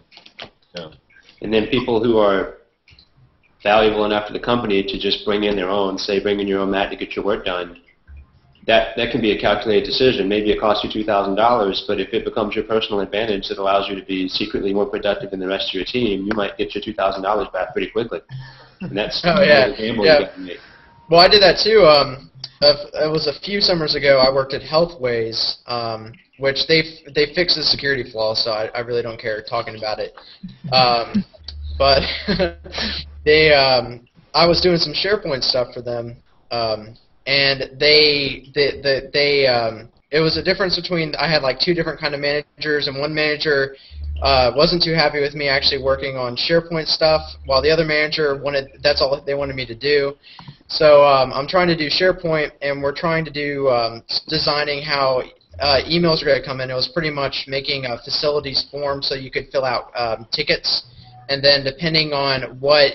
A: Yeah.
B: And then people who are valuable enough to the company to just bring in their own, say bring in your own mat to get your work done, that can be a calculated decision. Maybe it costs you $2,000, but if it becomes your personal advantage that allows you to be secretly more productive than the rest of your team, you might get your $2,000 back pretty quickly. And that's
I: the gamble you
B: got to make.
I: Well, I did that too. It was a few summers ago. I worked at Healthways, which they fixed the security flaw, so I really don't care talking about it. But I was doing some SharePoint stuff for them, and it was a difference between, I had like two different kind of managers, and one manager wasn't too happy with me actually working on SharePoint stuff, while the other manager that's all they wanted me to do. So I'm trying to do SharePoint, and we're trying to do designing how emails are going to come in. It was pretty much making a facilities form so you could fill out tickets, and then depending on what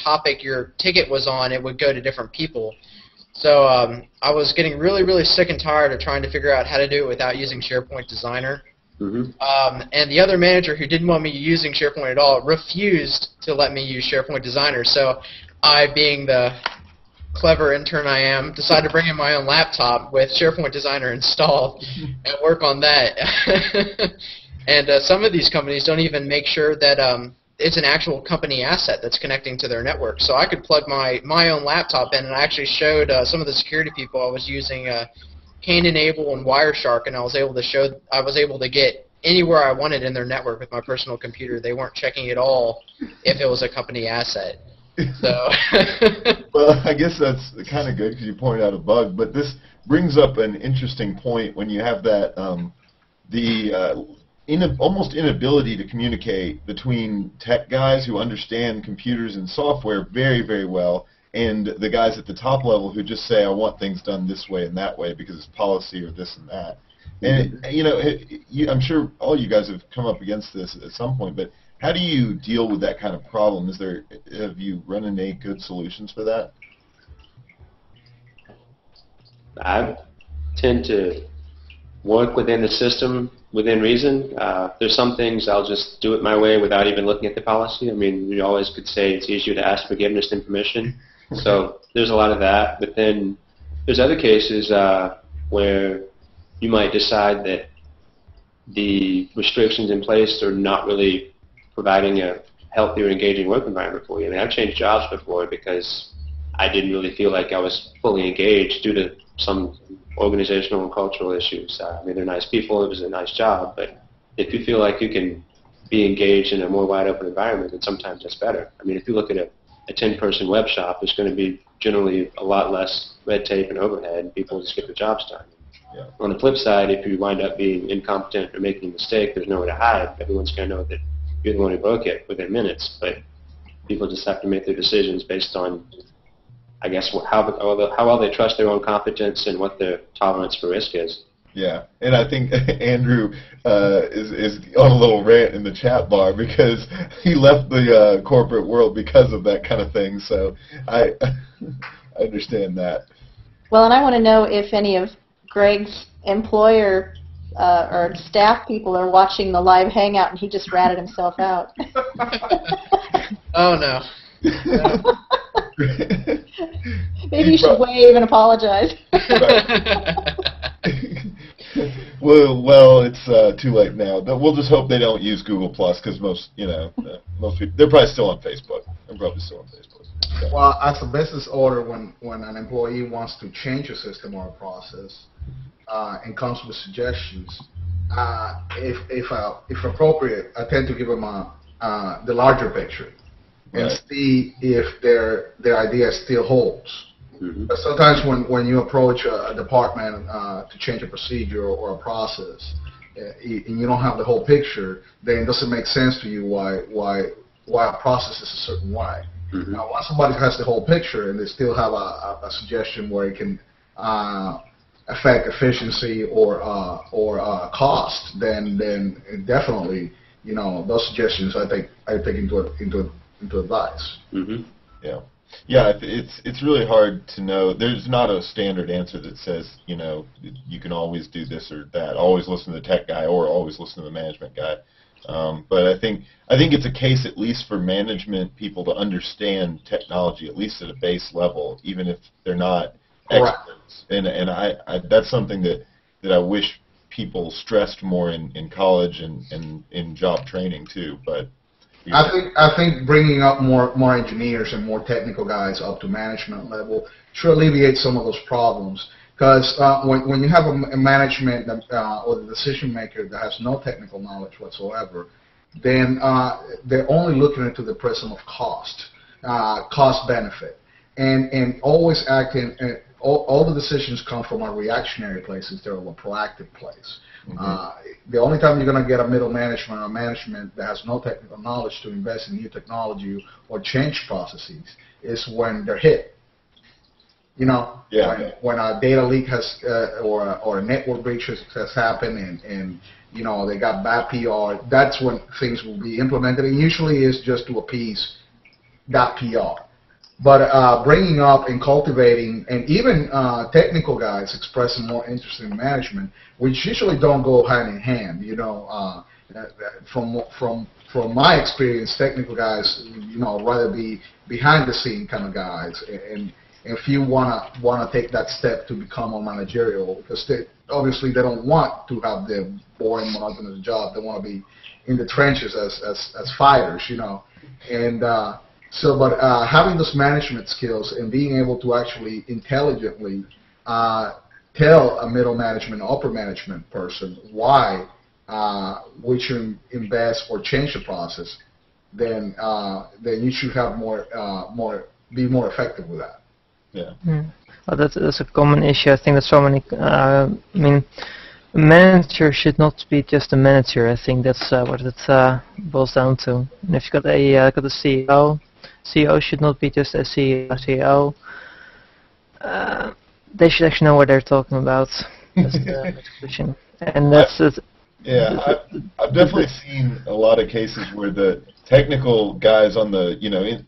I: topic your ticket was on, it would go to different people. So I was getting really, really sick and tired of trying to figure out how to do it without using SharePoint Designer. And the other manager who didn't want me using SharePoint at all refused to let me use SharePoint Designer. So I, being the clever intern I am, decided to bring in my own laptop with SharePoint Designer installed and work on that. And some of these companies don't even make sure that it's an actual company asset that's connecting to their network. So I could plug my own laptop in, and I actually showed some of the security people I was using Cane Enable and Wireshark, and I was able to get anywhere I wanted in their network with my personal computer. They weren't checking at all if it was a company asset. So
A: well, I guess that's kind of good because you pointed out a bug, but this brings up an interesting point when you have that almost inability to communicate between tech guys who understand computers and software very, very well, and the guys at the top level who just say, I want things done this way and that way because it's policy or this and that. And, I'm sure all you guys have come up against this at some point, but how do you deal with that kind of problem? Have you run into any good solutions for that?
B: I tend to work within the system within reason. There's some things I'll just do it my way without even looking at the policy. I mean, you always could say it's easier to ask forgiveness than permission. So there's a lot of that. But then there's other cases where you might decide that the restrictions in place are not really providing a healthy or engaging work environment for you. I mean, I've changed jobs before because I didn't really feel like I was fully engaged due to some organizational and cultural issues. I mean, they're nice people, it was a nice job, but if you feel like you can be engaged in a more wide open environment, then sometimes that's better. I mean, if you look at a 10-person web shop, there's going to be generally a lot less red tape and overhead, and people just get their jobs done.
A: Yeah.
B: On the flip side, if you wind up being incompetent or making a mistake, there's nowhere to hide. Everyone's going to know that you're the one who broke it within minutes, but people just have to make their decisions based on, I guess, how well they trust their own competence and what their tolerance for risk is.
A: Yeah, and I think Andrew is on a little rant in the chat bar because he left the corporate world because of that kind of thing, so I understand that.
F: Well, and I want to know if any of Greg's employer or staff people are watching the live Hangout and he just ratted himself out.
I: Oh, no.
F: Maybe you should wave and apologize.
A: Well, it's too late now. We'll just hope they don't use Google Plus because most people, they're probably still on Facebook. I'm probably still on Facebook. So.
D: Well, as a business owner, when an employee wants to change a system or a process and comes with suggestions, if appropriate, I tend to give them the larger picture and see if their idea still holds.
B: Mm-hmm.
D: But sometimes when you approach a department to change a procedure or a process, and you don't have the whole picture, then it doesn't make sense to you why a process is a certain way.
B: Mm-hmm.
D: Now, once somebody has the whole picture and they still have a suggestion where it can affect efficiency or cost, then definitely those suggestions I take into advice.
B: Mm-hmm.
A: Yeah. Yeah, it's really hard to know. There's not a standard answer that says, you can always do this or that. Always listen to the tech guy or always listen to the management guy. But I think it's a case, at least for management people, to understand technology, at least at a base level, even if they're not experts. And I that's something that I wish people stressed more in college and in job training too. But
D: I think bringing up more engineers and more technical guys up to management level should alleviate some of those problems. Because when you have a management or the decision maker that has no technical knowledge whatsoever, then they're only looking into the prism of cost benefit, and always acting. All the decisions come from a reactionary place instead of a proactive place. Mm-hmm. The only time you're going to get a middle management or a management that has no technical knowledge to invest in new technology or change processes is when they're hit. When a data leak has or a network breach has happened and they got bad PR, that's when things will be implemented, and usually it's just to appease that PR. But bringing up and cultivating, and even technical guys expressing more interest in management, which usually don't go hand in hand. From my experience, technical guys, rather be behind the scene kind of guys, and if you wanna take that step to become more managerial, because obviously they don't want to have the boring, monotonous job. They want to be in the trenches as fighters, and. But having those management skills and being able to actually intelligently tell a middle management, upper management person why we should invest or change the process, then you should have be more effective with that.
A: Yeah.
C: Well, that's a common issue. I think that so many. A manager should not be just a manager. I think that's what it boils down to. And if you've got a CEO. CEO should not be just a CEO. They should actually know what they're talking about. That's the question. And that's
A: I've definitely seen a lot of cases where the technical guys on the,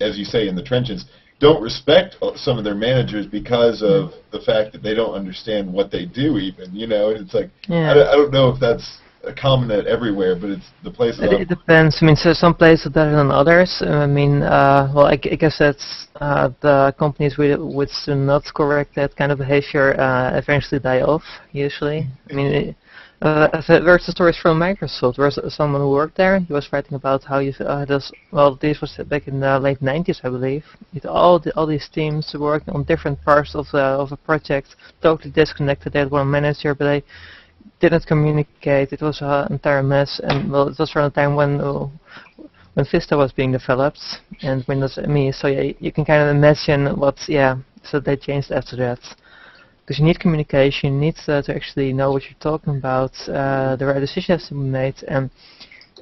A: as you say, in the trenches, don't respect some of their managers because of the fact that they don't understand what they do. Even, it's like I don't know if that's common everywhere, but it's the places.
C: It depends. I mean, so some places are better than others. I mean, well, I guess that's the companies which do not correct that kind of behavior eventually die off. Usually, I mean, I've heard the stories from Microsoft. There was someone who worked there. He was writing about how you does. Well, this was back in the late 90s, I believe. With all these teams working on different parts of a project, totally disconnected. They had one manager, but they didn't communicate. It was an entire mess, and well, it was around the time when Vista was being developed and Windows ME. So yeah, you can kind of imagine so they changed after that. Because you need communication, you need to actually know what you're talking about. The right decision has to be made, and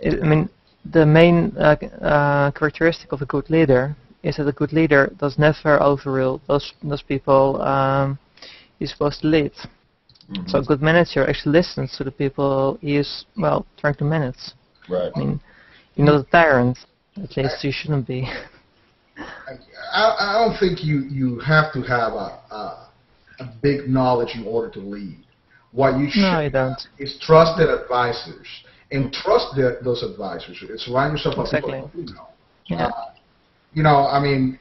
C: I mean, the main characteristic of a good leader is that a good leader does never overrule those people he's supposed to lead. Mm-hmm. So a good manager actually listens to the people he is, well, trying to manage.
A: Right.
C: I mean, you're not a tyrant. At least you shouldn't be.
D: I don't think you have to have a big knowledge in order to lead. What you should have is trusted advisors, and trust those advisors. Surround yourself with people who know.
C: Yeah.
D: You know, I mean,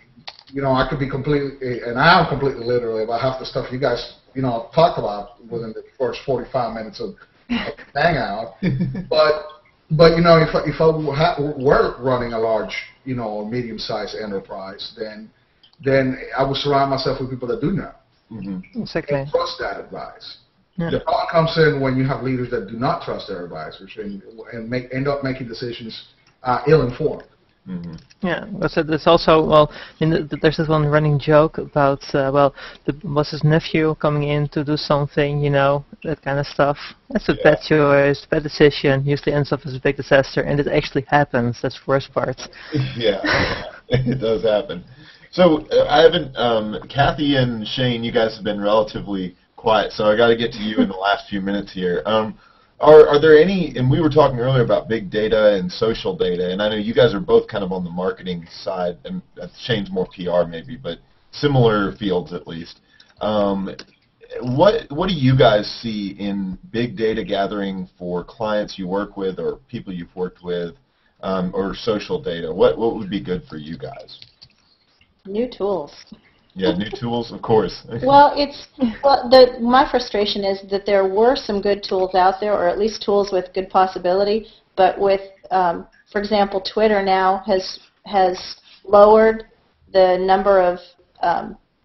D: you know, I could be completely, and I am completely literally about half the stuff you guys, you know, talked about within the first 45 minutes of Hangout. But you know, if I were running a large, you know, medium-sized enterprise, then I would surround myself with people that do know.
C: Mm-hmm. Exactly.
D: And trust that advice.
C: Yeah.
D: The problem comes in when you have leaders that do not trust their advisors and end up making decisions ill-informed.
C: Mm-hmm. Yeah, but there's also, well, there's this one running joke about, was his nephew coming in to do something, you know, that kind of stuff. That's a bad choice, bad decision, usually ends up as a big disaster, and it actually happens. That's the worst part.
A: Yeah, it does happen. So, I haven't, Kathy and Shane, you guys have been relatively quiet, so I got to get to you in the last few minutes here. Are there any, and we were talking earlier about big data and social data, and I know you guys are both kind of on the marketing side, and Shane's more PR maybe, but similar fields at least. What do you guys see in big data gathering for clients you work with or people you've worked with, or social data? What would be good for you guys?
F: New tools.
A: Yeah, new tools, of course.
F: Well, my frustration is that there were some good tools out there, or at least tools with good possibility. But with, for example, Twitter now has lowered the number of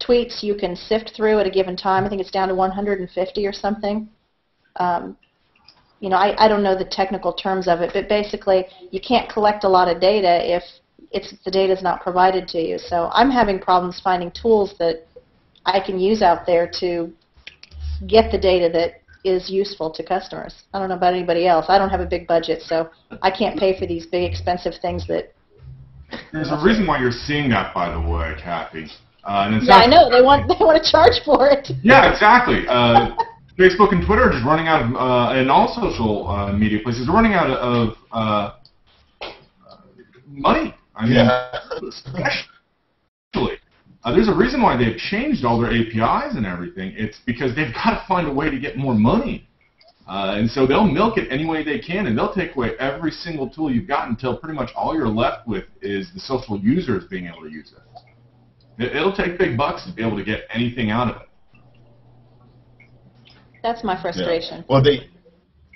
F: tweets you can sift through at a given time. I think it's down to 150 or something. You know, I don't know the technical terms of it, but basically, you can't collect a lot of data if the data is not provided to you. So I'm having problems finding tools that I can use out there to get the data that is useful to customers. I don't know about anybody else. I don't have a big budget, so I can't pay for these big expensive things that...
E: There's a reason why you're seeing that, by the way, Kathy.
F: Yeah, I know. They want to charge for it.
E: Yeah, exactly. Facebook and Twitter are just running out of, and all social media places are running out of money. I mean, especially, there's a reason why they've changed all their APIs and everything. It's because they've got to find a way to get more money. And so they'll milk it any way they can, and they'll take away every single tool you've got until pretty much all you're left with is the social users being able to use it. It'll take big bucks to be able to get anything out of it.
F: That's my frustration.
A: Yeah. Well,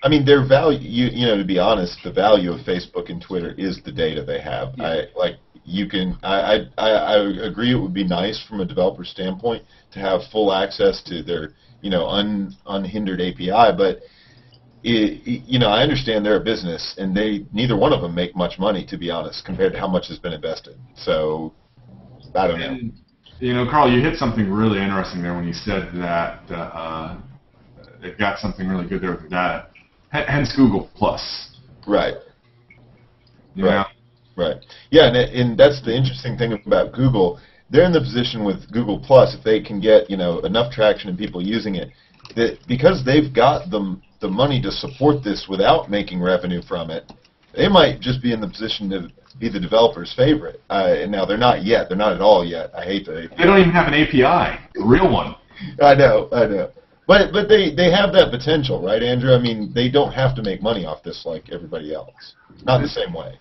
A: I mean, their value, you know, to be honest, the value of Facebook and Twitter is the data they have. Yeah. I agree it would be nice from a developer standpoint to have full access to their, you know, unhindered API, but, you know, I understand they're a business, and neither one of them make much money, to be honest, compared to how much has been invested. So, I don't know.
E: You know, Carl, you hit something really interesting there when you said that they've got something really good there with the data. Hence Google Plus.
A: Right.
E: Yeah.
A: Right. Yeah, and that's the interesting thing about Google. They're in the position with Google Plus, if they can get, you know, enough traction and people using it, that because they've got the money to support this without making revenue from it, they might just be in the position to be the developer's favorite. And now they're not yet. They're not at all yet. I hate the API.
E: They don't even have an API, a real one.
A: I know. But they have that potential, right, Andrew? I mean, they don't have to make money off this like everybody else. Not the same way.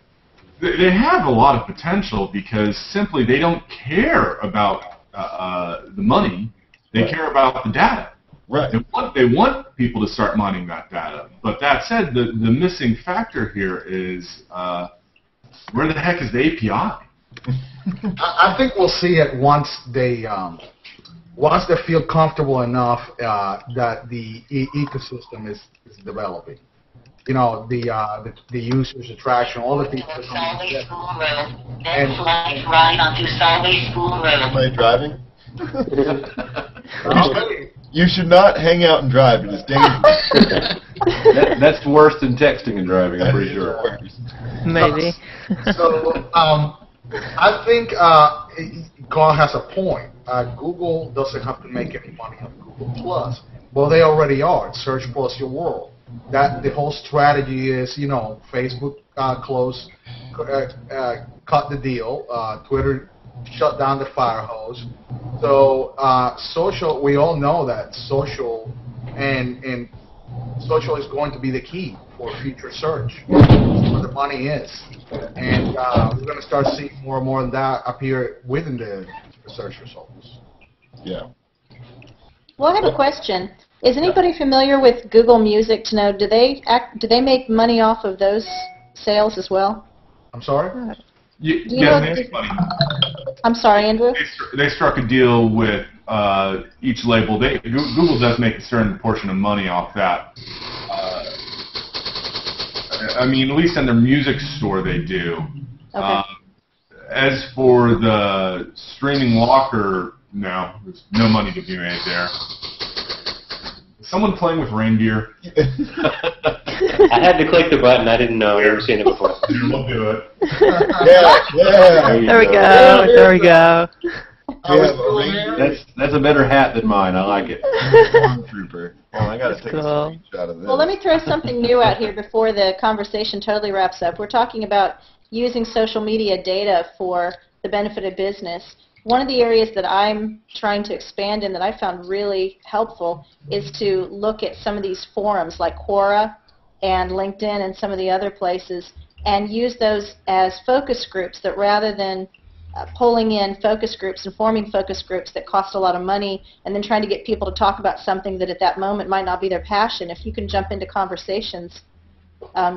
E: They have a lot of potential because simply they don't care about the money. They care about the data.
A: Right.
E: They want people to start mining that data. But that said, the missing factor here is where the heck is the API?
D: I think we'll see it once they feel comfortable enough that the ecosystem is developing. You know, the users, attraction, all the things that
J: Solway School Road. Then select right onto Solway School Road.
A: Am I driving? You should not hang out and drive. It is dangerous.
G: That's worse than texting and driving, I'm pretty sure.
C: Maybe.
D: So I think Carl has a point. Google doesn't have to make any money on Google Plus. Well, they already are. Search plus your world. That the whole strategy is, you know, Facebook cut the deal. Twitter shut down the fire hose. So social, we all know that social and social is going to be the key for future search. That's where the money is, and we're going to start seeing more and more of that appear within the search results.
A: Yeah.
F: Well, I have a question. Is anybody familiar with Google Music to know, do they make money off of those sales as well?
D: I'm sorry?
E: Yeah, they make money.
F: I'm sorry, Andrew?
E: They struck a deal with each label. Google does make a certain portion of money off that. I mean, at least in their music store they do.
F: Okay.
E: As for the streaming locker, no, there's no money to be made there. Is someone playing with reindeer?
B: I had to click the button. I didn't know. I've never seen it before.
E: We'll do it.
A: Yeah.
C: There we go. There we go.
G: That's a better hat than mine. I like it.
A: Trooper. Well, I got to take a screenshot of this.
F: Well, let me throw something new out here before the conversation totally wraps up. We're talking about using social media data for the benefit of business. One of the areas that I'm trying to expand in that I found really helpful is to look at some of these forums like Quora and LinkedIn and some of the other places and use those as focus groups that rather than pulling in focus groups and forming focus groups that cost a lot of money and then trying to get people to talk about something that at that moment might not be their passion, if you can jump into conversations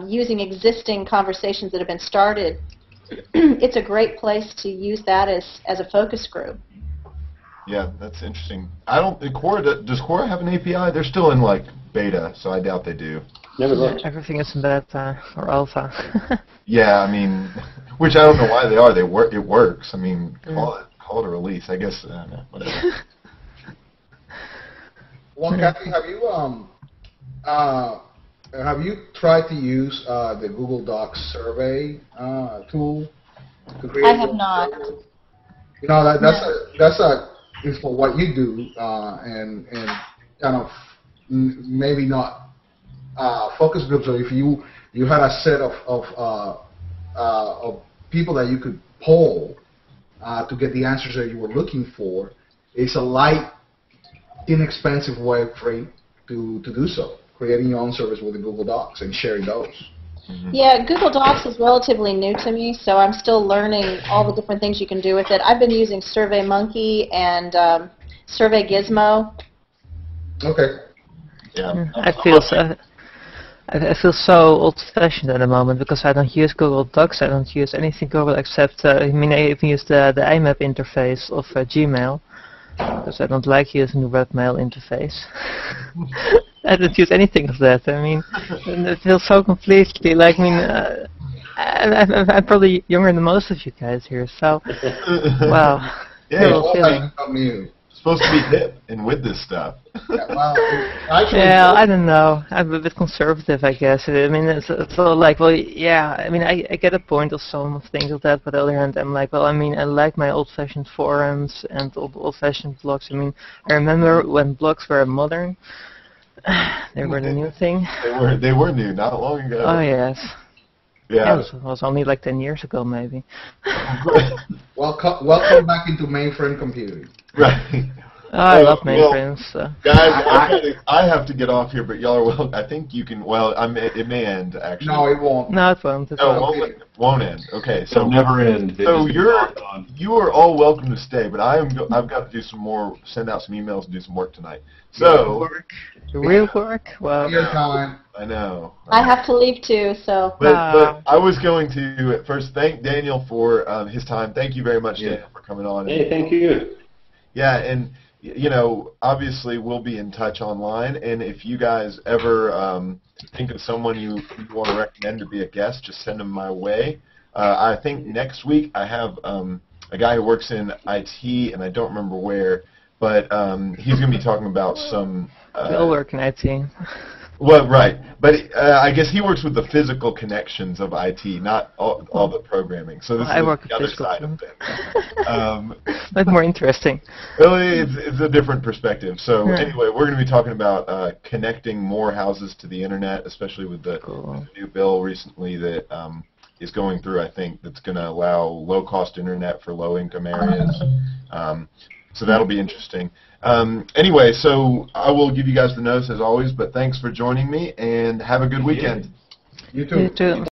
F: using existing conversations that have been started, it's a great place to use that as a focus group.
A: Yeah, that's interesting. Does Quora have an API? They're still in like beta, so I doubt they do.
B: Never looked.
C: Everything is in beta or alpha.
A: Yeah, I mean, which I don't know why they are. It works. I mean, call it a release. I guess. I don't know, whatever.
D: Well, Kathy, have you tried to use the Google Docs survey tool to create?
F: I have not.
D: You know, that's is for what you do, and kind of maybe not focus groups. Or if you had a set of people that you could poll to get the answers that you were looking for, it's a light, inexpensive way for you to do so. Creating your own service with the Google Docs and sharing those.
F: Mm-hmm. Yeah, Google Docs is relatively new to me, so I'm still learning all the different things you can do with it. I've been using SurveyMonkey and Survey Gizmo.
D: Okay.
A: Yeah.
C: I feel so old-fashioned at the moment because I don't use Google Docs. I don't use anything Google except I even use the IMAP interface of Gmail because I don't like using the webmail interface. I don't use anything of that. I mean, it feels so completely like, I'm probably younger than most of you guys here, so, wow.
A: Yeah,
D: new.
A: Supposed to be hip and with this stuff.
C: Yeah, I don't know. I'm a bit conservative, I guess. I mean, it's all like, well, yeah. I mean, I get a point of some things of that, but on the other hand, I'm like, well, I mean, I like my old-fashioned forums and old-fashioned blogs. I mean, I remember when blogs were modern. They were the new thing.
A: They were new, not long ago.
C: Oh yes.
A: Yeah.
C: It was only like 10 years ago, maybe.
D: Welcome back into mainframe computing.
A: Right.
C: I love mainframes.
A: Guys, I have to get off here, but y'all are well. I think you can. Well, it may end actually.
D: No, it won't.
C: No, it won't. It
A: won't end. Okay,
G: It'll never end.
A: So you are all welcome to stay, but I've got to do some more, send out some emails and do some work tonight. So
C: real work. Well,
D: your time.
A: I know.
F: I have to leave too, so.
A: But I was going to at first thank Daniel for his time. Thank you very much, Daniel, for coming on.
B: Hey, thank you.
A: Yeah, and you know, obviously we'll be in touch online, and if you guys ever think of someone you want to recommend to be a guest, just send them my way. I think next week I have a guy who works in IT, and I don't remember where, but he's going to be talking about some...
C: He'll work in IT.
A: Well, right, but I guess he works with the physical connections of IT, not all the programming. So this is the other side of things.
C: That's more interesting.
A: Well, it's a different perspective. So anyway, we're going to be talking about connecting more houses to the internet, especially with the new bill recently that is going through, I think, that's going to allow low-cost internet for low-income areas. So that'll be interesting. Anyway, so I will give you guys the notes as always, but thanks for joining me, and have a good weekend.
D: You too.
C: You too.